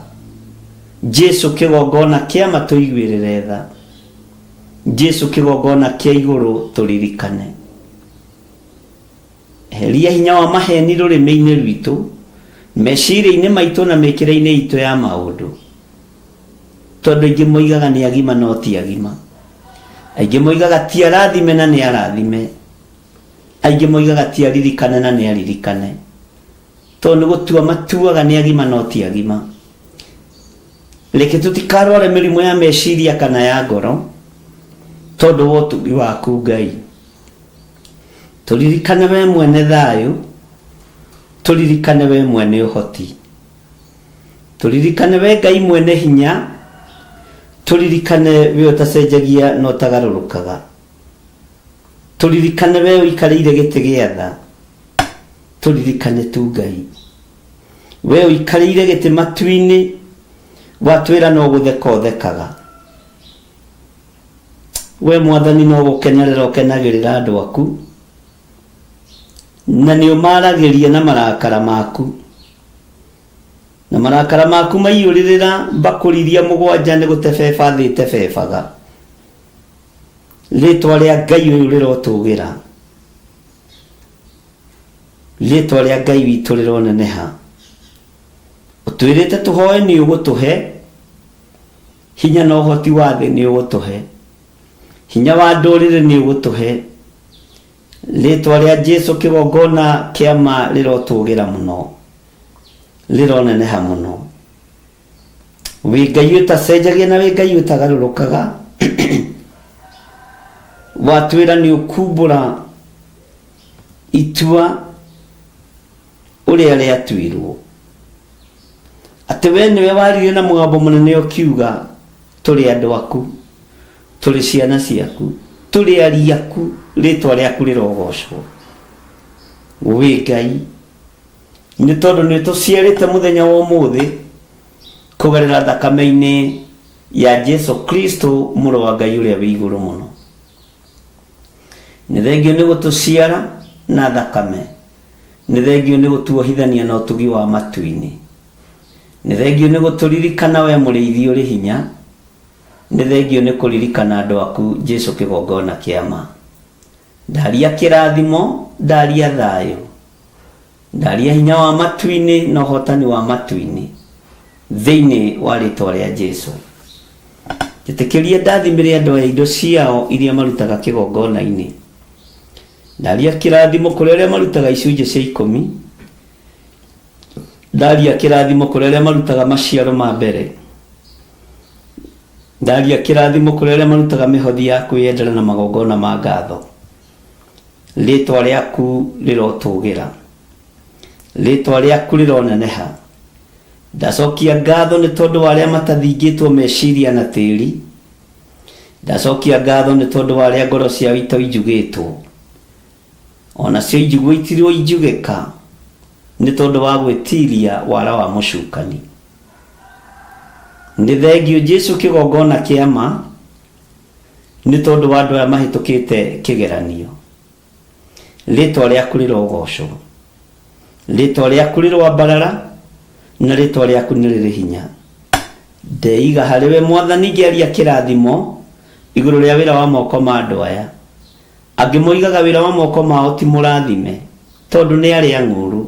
Jesũ kĩgongona kĩa ma tũiguĩrĩre tha. Jesũ kĩgongona kĩa igũrũ tũririkane. Heria hinya wa maheni rũrĩmĩ-inĩ rwitũ, meciria-inĩ maitũ na mĩkĩre-inĩ itũ ya maũndũ, tondũ aingĩ moigaga nĩ agima no ti agima, aingĩ moigaga ti arathime na nĩ arathime, aingĩ moigaga ti aririkane na nĩ aririkane, tondũ nĩ gũtua matuaga nĩ agima no ti agima. Reke tũtikarware mĩrimũ ya meciria kana ya ngoro, tondũ wa ũtugi waku Ngai. Tũririkane we mwene thayũ, tũririkane we mwene ũhoti, tũririkane we Ngai mwene hinya, tũririkane we ũtacenjagia na ũtagarũrũkaga, tũririkane we ũikarĩire gĩtĩ gĩa tha, tũririkane tu Ngai, we ũikarĩire gĩtĩ matu-inĩ Watwĩra no gũtheka ũthekaga. We Mwathani no gũkenerera ũkenagĩrĩra andũ aku, na nĩ ũmaragĩria na marakara maku, na marakara maku maiyũrĩrĩra mbakũri iria mũgwanja nĩ gũtebeba thĩ ĩtebebaga. Rĩtwa rĩa Ngai ũyũ rĩrotũgĩra, rĩtwa rĩa Ngai witũ rĩroneneha. Ũtwĩrĩte tũhoe nĩ ũgũtũhe, hinya na ũhoti wa thĩ nĩ ũgũtũhe, hinya wa ndũrĩrĩ nĩ ũgũtũhe. Rĩtwa rĩa Jesũ kĩgongona kĩama rĩrotũgĩra mũno, rĩroneneha mũno. Wĩ Ngai ũtacenjagia na wĩ Ngai ũtagarũrũkaga. Watwĩra nĩ ũkumbũra itua ũrĩa rĩatuirwo, atĩ we nĩwe warire na mũgambo mũnene ũkiuga, tũrĩ andũ aku, tũrĩ ciana ciaku, tũrĩ ari aku, rĩtwa rĩaku rĩrogocwo. Wĩ Ngai, nĩ tondũ nĩ tũciarĩte mũthenya wa ũmũthĩ kũgerera thakame-inĩ ya Jesũ Kristo mũrũ wa Ngai ũrĩa wĩ igũrũ mũno. Nĩ thengio nĩ gũtũciara na thakame, nĩ thengio nĩ gũtuohithania na ũtugi wa matu-inĩ, nĩ thengio nĩ gũtũririkana we mũrĩithi ũrĩ hinya, nĩ thengio nĩ kũririkana andũ aku Jesũ kĩgongona kĩama. Ndaria kĩrathimo, ndaria thayũ, ndaria hinya wa matu-inĩ na ũhotani wa matu-inĩ thĩinĩ wa rĩtwa rĩa Jesũ. Njĩtĩkĩrie ndathimĩre andũ a indo ciao iria marutaga kĩgongona-inĩ. Ndaria kĩrathimo kũrĩ arĩa marutaga icunjĩ cia 10. Ndaria kĩrathimo kũrĩ arĩa marutaga maciaro ma mbere. Ndaria kĩrathimo kũrĩ arĩa marutaga mĩhothi ya kwĩyendera na magongona ma ngatho. Rĩtwa rĩaku rĩrotũgĩra, rĩtwa rĩaku rĩroneneha. Ndacokia ngatho nĩ tondũ wa arĩa matathingĩtwo meciria na tĩri. Ndacokia ngatho nĩ tondũ wa arĩa ngoro ciao itoinjugĩtwo, ona cio injigwo itirwo injugĩka nĩ tondũ wa gwĩtiria wara wa mũcukani. Nĩ thengio Jesũ kĩgongona kĩama nĩ tondũ wa andũ aya mahĩtũkĩte kĩgeranio. Rĩtwa rĩaku rĩrogocwo, rĩtwa rĩaku rĩrwambarara, na rĩtwa rĩaku nĩ rĩrĩ hinya. Ndeiga harĩ we Mwathani ngĩaria kĩrathimo igũrũ rĩa wĩra wa moko ma andũ aya. Angĩ moigaga wĩra wa moko mao ti mũrathime tondũ nĩ arĩa ng'ũru.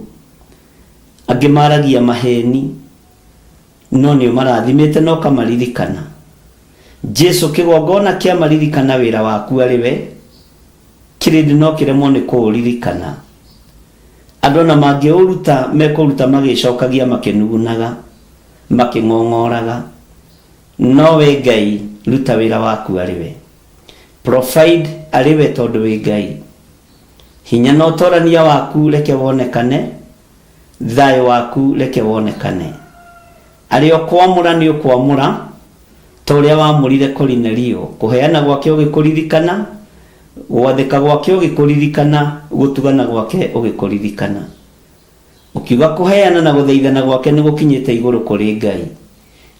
Angĩ maragia maheni, no nĩ marathimĩte na ũkamaririkana. Jesũ kĩgongona kĩamaririkana wĩra waku arĩ we, kĩrĩndĩ no kĩremwo nĩ kũũririkana. Andũ na mangĩũruta mekũruta magĩcokagia makĩnugunaga, makĩng'ong'oraga. No we Ngai ruta wĩra waku arĩ we. Provide arĩ we tondũ wĩ Ngai. Hinya na ũtorania waku reke wonekane, thayũ waku reke wonekane. Arĩ o kwamũra nĩ ũkwamũra ta ũrĩa wamũrire Kornelio, kũheana gwake ũgĩkũririkana, gwathĩka gwake ũgĩkũririkana, gũtugana gwake ũgĩkũririkana. Ũkiuga kũheana na gũthaithana gwake nĩ gũkinyĩte igũrũ kũrĩ Ngai.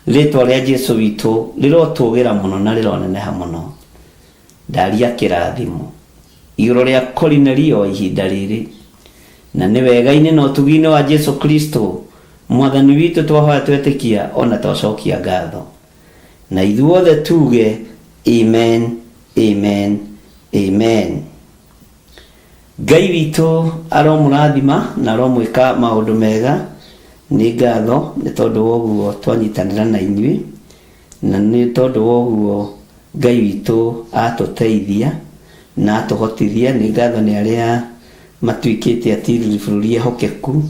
Rĩtwa rĩa Jesũ witũ rĩrotũgĩra mũno na rĩroneneha mũno. Ndaria kĩrathimo igũrũ rĩa Kornelio ihinda rĩrĩ, na nĩ wega-inĩ na ũtugi-inĩ wa Jesũ Kristo Mwathani witũ twahoya twetĩkia ona twacokia ngatho. Na ithuothe tuge amen, amen, amen. Ngai witũ aromũrathima na aromwĩka maũndũ mega. Nĩ ngatho nĩ tondũ woguo twanyitanĩra na inyuĩ, na nĩ tondũ woguo Ngai witũ atũteithia na atũhotithia. Nĩ ngatho nĩ arĩa matuĩkĩte atiri bũrũri ehokeku,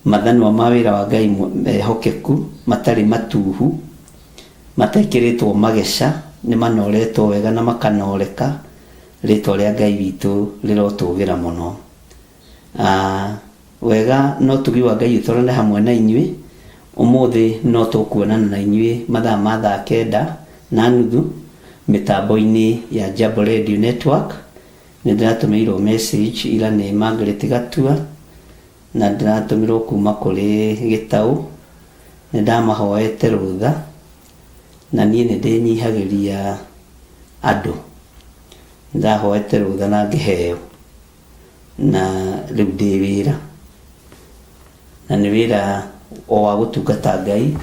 mathanwa ma wĩra wa Ngai ehokeku, matarĩ matuhu, mataikĩrĩtwo mageca, nĩ manoretwo wega na makanoreka. Rĩtwa rĩa Ngai witũ rĩrotũgĩra mũno. Wega no tugi wa Ngai ũtũrane hamwe na inyuĩ. Ũmũthĩ no tũkuonana na inyuĩ mathaa ma 9:30 mĩtambo-inĩ ya Jambo Radio Network. Nĩ ndĩratũmĩirwo message ira nĩ Margaret Gatua, na ndĩratũmĩrwo kuma kũrĩ Gĩtaũ, ndamahoete rutha na niĩ nĩ ndĩnyihagĩria andũ, ndahoete rutha na ngĩheo, na rĩu ndĩ wĩra, na nĩ wĩra o wa gũtungata Ngai.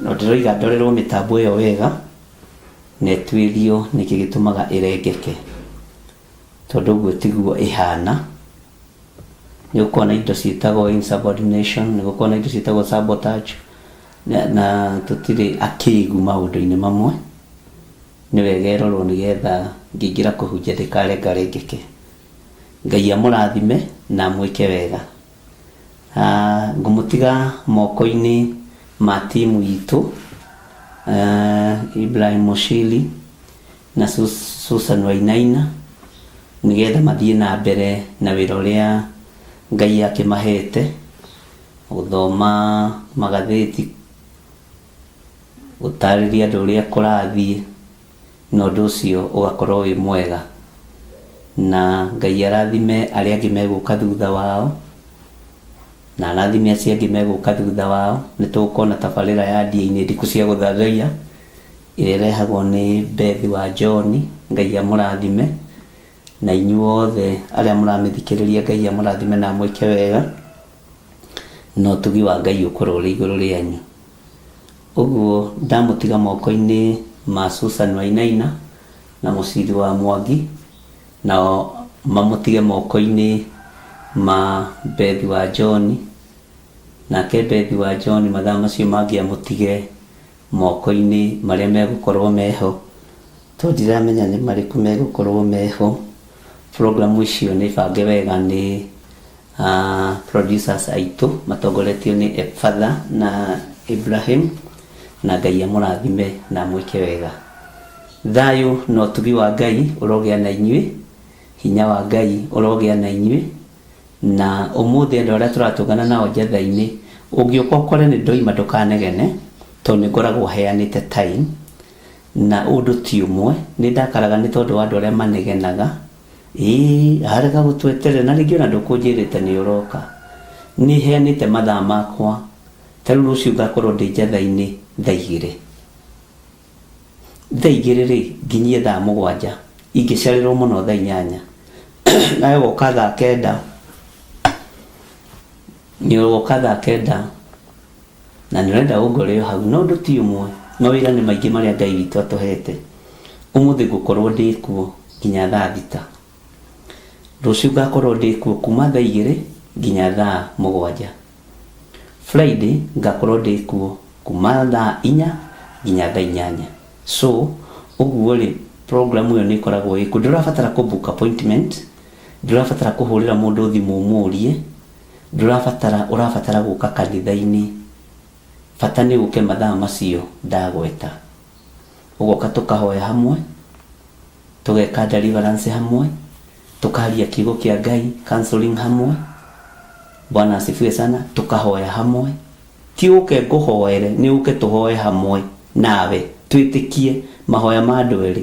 No ndĩroiga ndorerwo mĩtambo ĩyo wega na ĩtuĩrio nĩkĩ gĩtũmaga ĩrengeke, tondũ ũguo tiguo ĩhana. Nĩ gũkorwo na indo ciĩtagwo insubordination, nĩ gũkorwo na indo ciĩtagwo sabotage, na tũtirĩ akĩigu maũndũ-inĩ mamwe. Nĩ wega ĩrorwo nĩgetha ngĩingĩra kũhunjia ndĩkarengarengeke. Ngai amũrathime na mwĩke wega. Ngũmũtiga moko-inĩ ma timu itũ, Ibrahim Mushili na Susan Wainaina, nĩgetha mathiĩ na mbere na wĩra ũrĩa Ngai akĩmahete, gũthoma magathĩti, gũtarĩria andũ ũrĩa kũrathiĩ, na ũndũ ũcio ũgakorwo wĩ mwega. Na Ngai arathime arĩa angĩ megũka thutha wao, na arathime acio angĩ megũka thutha wao. Nĩ tũgũkorwo na tabarĩra ya ndĩa-inĩ ndiku cia gũthathaiya ĩrĩa ĩrehagwo nĩ Bethi wa John. Ngai amũrathime, na inyuothe arĩa mũramĩthikĩrĩria Ngai amũrathime na mwĩke wega, na ũtugi wa Ngai ũkorwo ũrĩ igũrũ rĩanyu. Ũguo ndamũtiga moko-inĩ ma Susan Wainaina na Mũciri wa Mwangi, na mamũtige moko-inĩ ma Bethi wa John, nake Bethi wa John mathaa macio mangĩ amũtige moko-inĩ marĩa megũkorwo meho, tondũ ndiramenya nĩ marĩkũ megũkorwo meho. Program icio nĩ bange wega nĩ producers aitũ matongoretio nĩ Father na Ibrahim, na Ngai amũrathime na mwĩke wega. Thayũ na ũtugi wa Ngai ũrogĩa na inyuĩ, hinya wa Ngai ũrogĩa na inyuĩ, na ũmũthĩ andũ arĩa tũratũngana nao njatha-inĩ, ũngĩũka ũkore nĩ ndoima ndũkanegene, tondũ nĩ ngoragwo heanĩte time, na ũndũ ti ũmwe. Nĩ ndakaraga nĩ tondũ wa andũ arĩa manegenaga, arega gũtweterera, na rĩngĩ ona ndũkũnjĩrĩte nĩ ũroka. Nĩ heanĩte mathaa makwa, ta rĩu rũciũ ngakorwo ndĩ njatha-inĩ thaa 2. Thaa 2 nginyie thaa 7, ingĩcererwo mũno thaa 8. Nawe woka thaa 9, nĩ woka thaa 9 na nĩ ũrenda ũngore hau. No ũndũ ti ũmwe, mawĩra nĩ maingĩ marĩa Ngai witũ atũhete. Ũmũthĩ ngũkorwo ndĩ kuo nginya thaa 6, rũciũ ngakorwo ndĩ kuo kuma thaa 2 nginya thaa 7, Friday ngakorwo ndĩ kuo kuma thaa 4 nginya thaa 8. So ũguo rĩ, program ĩyo nĩ ĩkoragwo ĩkuo. Ndũrabatara kũ-book appointment, ndũrabatara kũhũrĩra mũndũ thimũ ũmũrie, ũrabatara gũka kanitha-inĩ. Bata nĩ ũke mathaa macio ndagweta. Ũgoka tũkahoya hamwe, tũgeka deliverance hamwe, tũkaria kiugo kĩa Ngai, counseling hamwe. Bwana asifiwe sana. Tũkahoya hamwe, ti ũke ngũhoere, nĩ ũke tũhoe hamwe nawe, twĩtĩkie mahoya ma andũ erĩ,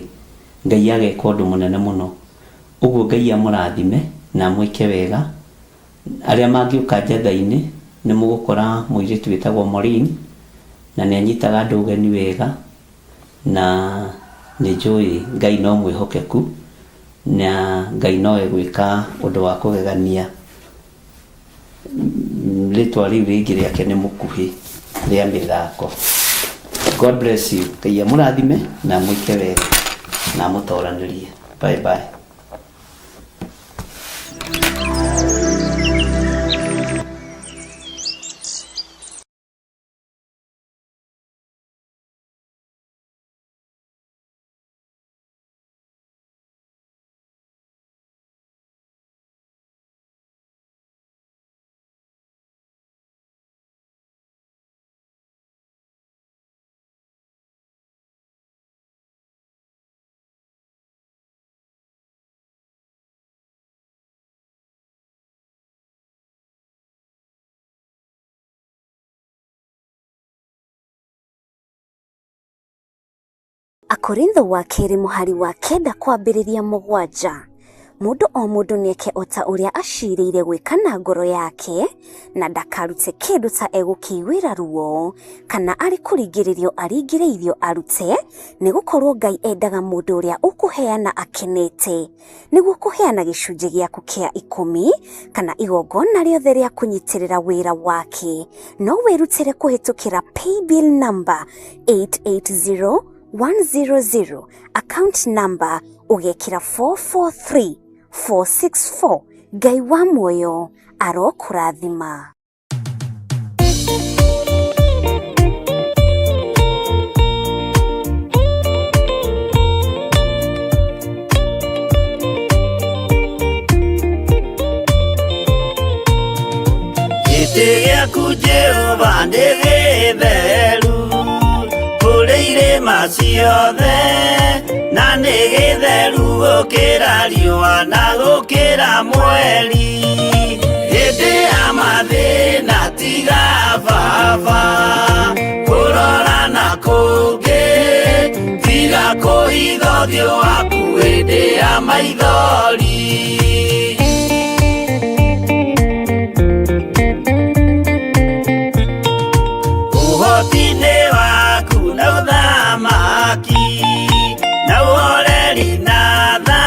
Ngai ageka ũndũ mũnene mũno. Ũguo Ngai amũrathime na mwĩke wega. Arĩa mangĩũka njatha-inĩ nĩ mũgũkora mũirĩtu wĩtagwo Maureen, na nĩ anyitaga andũ ũgeni wega, na nĩ njũĩ Ngai no mwĩhokeku, na Ngai no egwĩka ũndũ wa kũgegania. Rĩtwa rĩu rĩngĩ rĩake nĩ Mũkuhĩ rĩa mĩthako. God bless you. Ngai amũrathime na mwĩke wega na mũtoranĩrie. Bye bye. Akorintho wa kerĩ mũhari wa 9 kwambĩrĩria 7. mundu o mundu nieke ota uria aciriire gwika na ngoro yake na ndakarute kindu ta egukiguira ruo kana ari kuringiririo aringiriirio arute nigukorwo Ngai endaga mundu uria ukuheana akenete niguo kuheana gicunji giaku kia 10 kana igongona riothe ria kunyitirira wira wake no wirutire kuhitukira paybill number 880100 account number ugekira 443464 Ngai wa muoyo arokurathima. Gĩtĩ Jehova nĩ gĩtheru kũrĩ irĩma ciothe na nĩ gĩtheru gũkĩra riũa na gũkĩra mweri. Hĩndĩ ya mathĩna tiga baba kũrora na kũngĩ tiga kũhitha ũthiũ waku hĩndĩ ya maithori. Ũhoti-nĩ waku na ũthamaki na ũhoreri na tha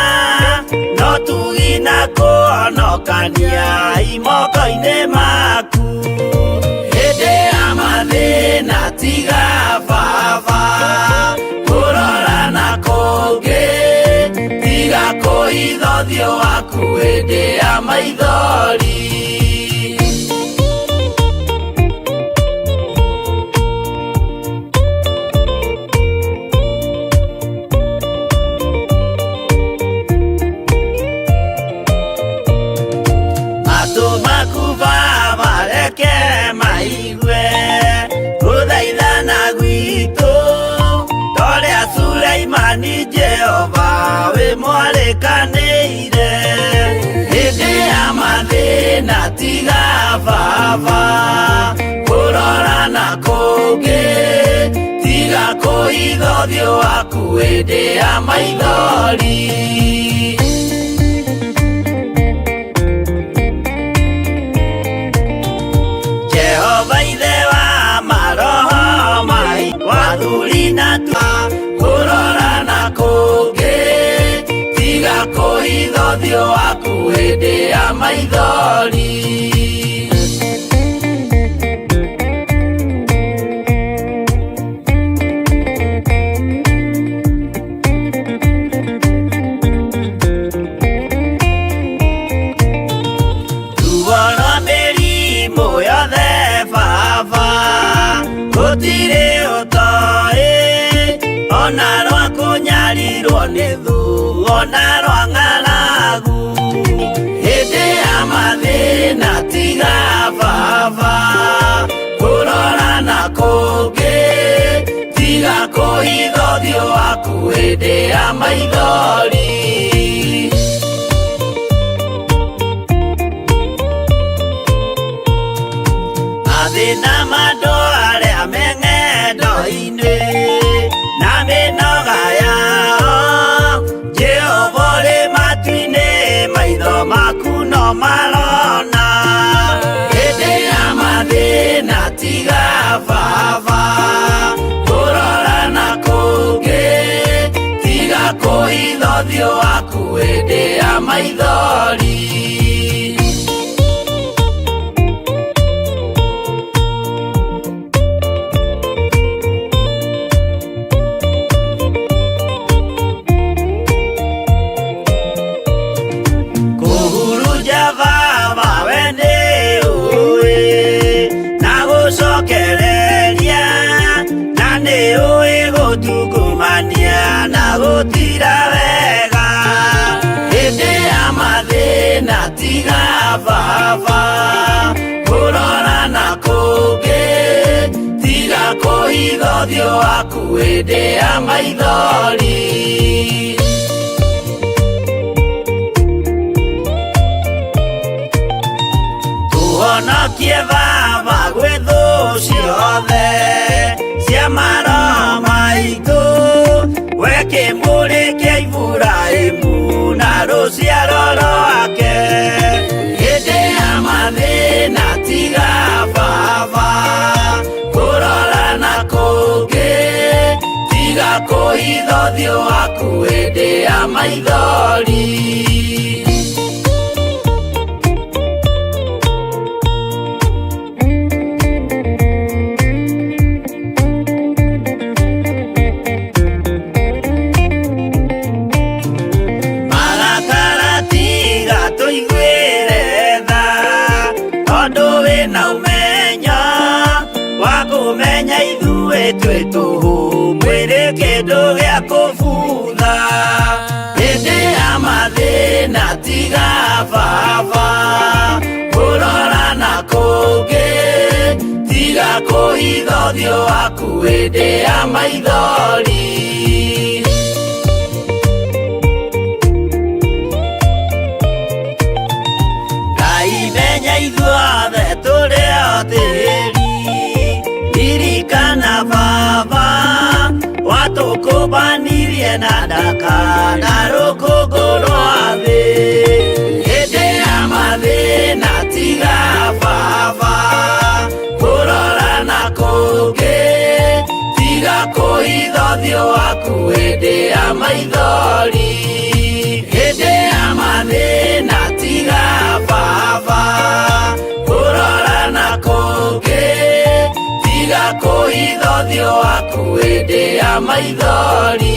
no tugi na kũhonokania imoko-inĩ maku. Hĩndĩ ya mathĩna tiga baba kũrora na kũngĩ tiga kũhitha ũthiũ waku hĩndĩ ya maithori. Suleimani Jehova we mwarekanĩire. Hĩndĩ ya mathĩna tiga baba kũrora na kũngĩ tiga kũhitha ũthiũ waku hĩndĩ ya maithori. Jehova ithe wa maroho mai wathuri na kũrora na kũngĩ tiga kũhitha ũthiũ waku hĩndĩ ya maithori. Ruo rwa mĩrimũ yothe baba gũtirĩ ũtoĩ ona rwa kũnyarirwo nĩ thu ona rwa ng'aragu. Hĩndĩ ya mathĩna tiga baba kũrora na kũngĩ tiga kũhitha ũthiũ waku hĩndĩ ya maithori. Mathĩna mandũ arĩa me ng'endo-inĩ na mĩnoga yao Jehova ũrĩ matu-inĩ maitho maku no marona. Hĩndĩ ya mathĩna tiga baba kũrora na kũngĩ tiga kũhitha ũthiũ waku hĩndĩ ya maithori. Gũtira wega hĩndĩ ya mathĩna tiga baba kũrora na kũngĩ tiga kũhitha ũthiũ waku hĩndĩ ya maithori. Tũhonokie baba gwĩ thũ ciothe cia maroho maitũ we kĩmũrĩ kĩa Iburahĩmu na rũciaro rwake hĩndĩ ya mathĩna tiga baba kũrora na kũngĩ tiga kũhitha ũthiũ waku hĩndĩ ya maithori. Menya ithuĩ twĩ tũhũ mwĩrĩ kĩndũ gĩa kũbutha hĩndĩ ya mathĩna tiga baba kũrora na kũngĩ tiga kũhitha ũthiũ waku hĩndĩ ya maithori. Ngai menya ithuothe tũrĩ o tĩri ririkana baba watũkũmbanirie na ndaka na rũkũngũ rwa thĩ hĩndĩ ya mathĩna tiga baba kũrora na kũngĩ tiga kũhitha ũthiũ waku hĩndĩ ya maithori hĩndĩ ya mathĩna tiga baba kũrora na kũngĩ tiga kũhitha ũthiũ waku hĩndĩ ya maithori.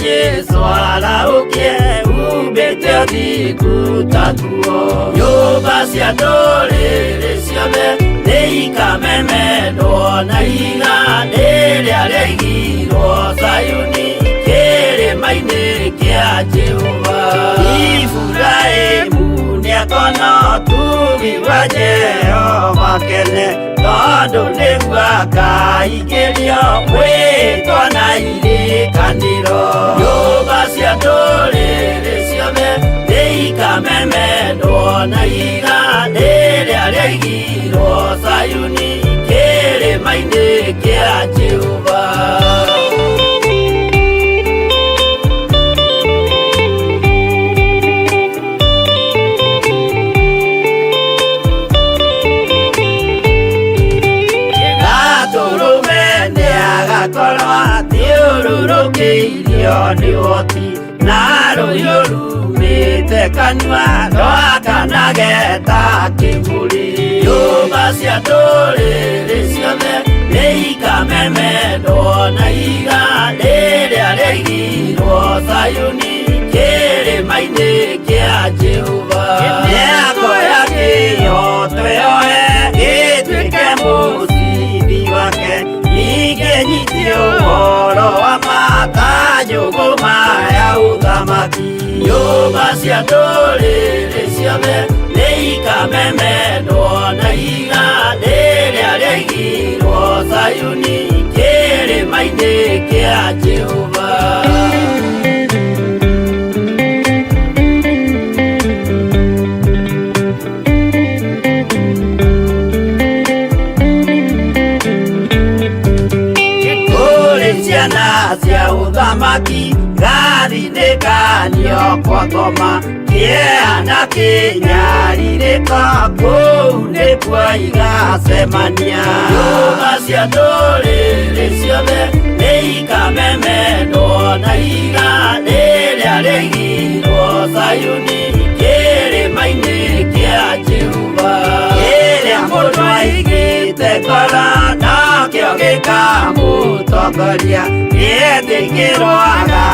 Jesu araũkie umbĩte ũthingu taguo nyũmba cia ndũrĩrĩ ciothe nĩikamemendwo na ihiga rĩrĩa rĩaigirwo Zayuni kĩrĩma-inĩ kĩa Jehova. Iburahĩmu nĩakona ũtugi wa Jehova kene tondũ nĩguo akaingĩrio mwĩtwo na irikanĩro. Nyũmba cia ndũrĩrĩ ciothe nĩikamemendwo na ihiga rĩrĩa rĩaigirwo Zayuni kĩrĩma-inĩ kĩa Jehova. Thiũrũrũkĩirio nĩ ũhoti na rũhiũ rumĩte kanua rwakanageta kĩmũrĩ. Nyũmba cia ndũrĩrĩ ciothe nĩikamemendwo na ihiga rĩrĩa rĩaigirwo Zayuni kĩrĩma-inĩ kĩa Jehova. Mĩako ya kĩyo twĩohe gĩtuĩke mũcibi wake ingĩnyitio ũhoro wa makanjũgũ maya ũthamaki. Nyũmba cia ndũrĩrĩ ciothe nĩikamemendwo na ihiga rĩrĩa rĩaigirwo Zayuni kĩrĩma-inĩ kĩa Jehova. Ciana cia ũthamaki gathinĩkanio kwa ngoma kĩeha na kĩnyarirĩko kũu nĩkuo igacemania. Nyũmba cia ndũrĩrĩ ciothe nĩikamemendwo na ihiga rĩrĩa rĩaigirwo Zayuni kĩrĩma-inĩ kĩa Jehova. Kĩrĩa mũndũ aigĩte ngoro nakĩo gĩkamũtongoria gĩtĩkĩrwaga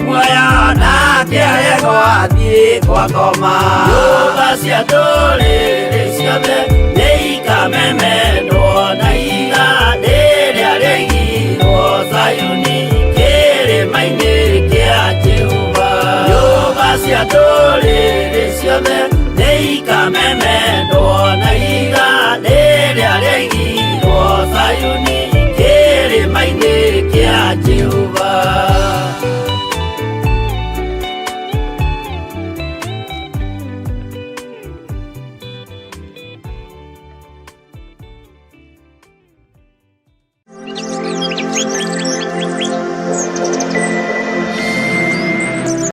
muoyo nake aregwo athiĩ kwa ngoma. Nyũmba cia ndũrĩrĩ ciothe nĩikamemendwo na ihiga rĩrĩa rĩaigirwo Zayuni Sayuni kĩrĩma-inĩ kĩa Jehova. Nyũmba cia ndũrĩrĩ ciothe nĩ ikamemendwo na iga rĩrĩa rĩaigirwo Sayuni kĩrĩma-inĩ kĩa Jehova.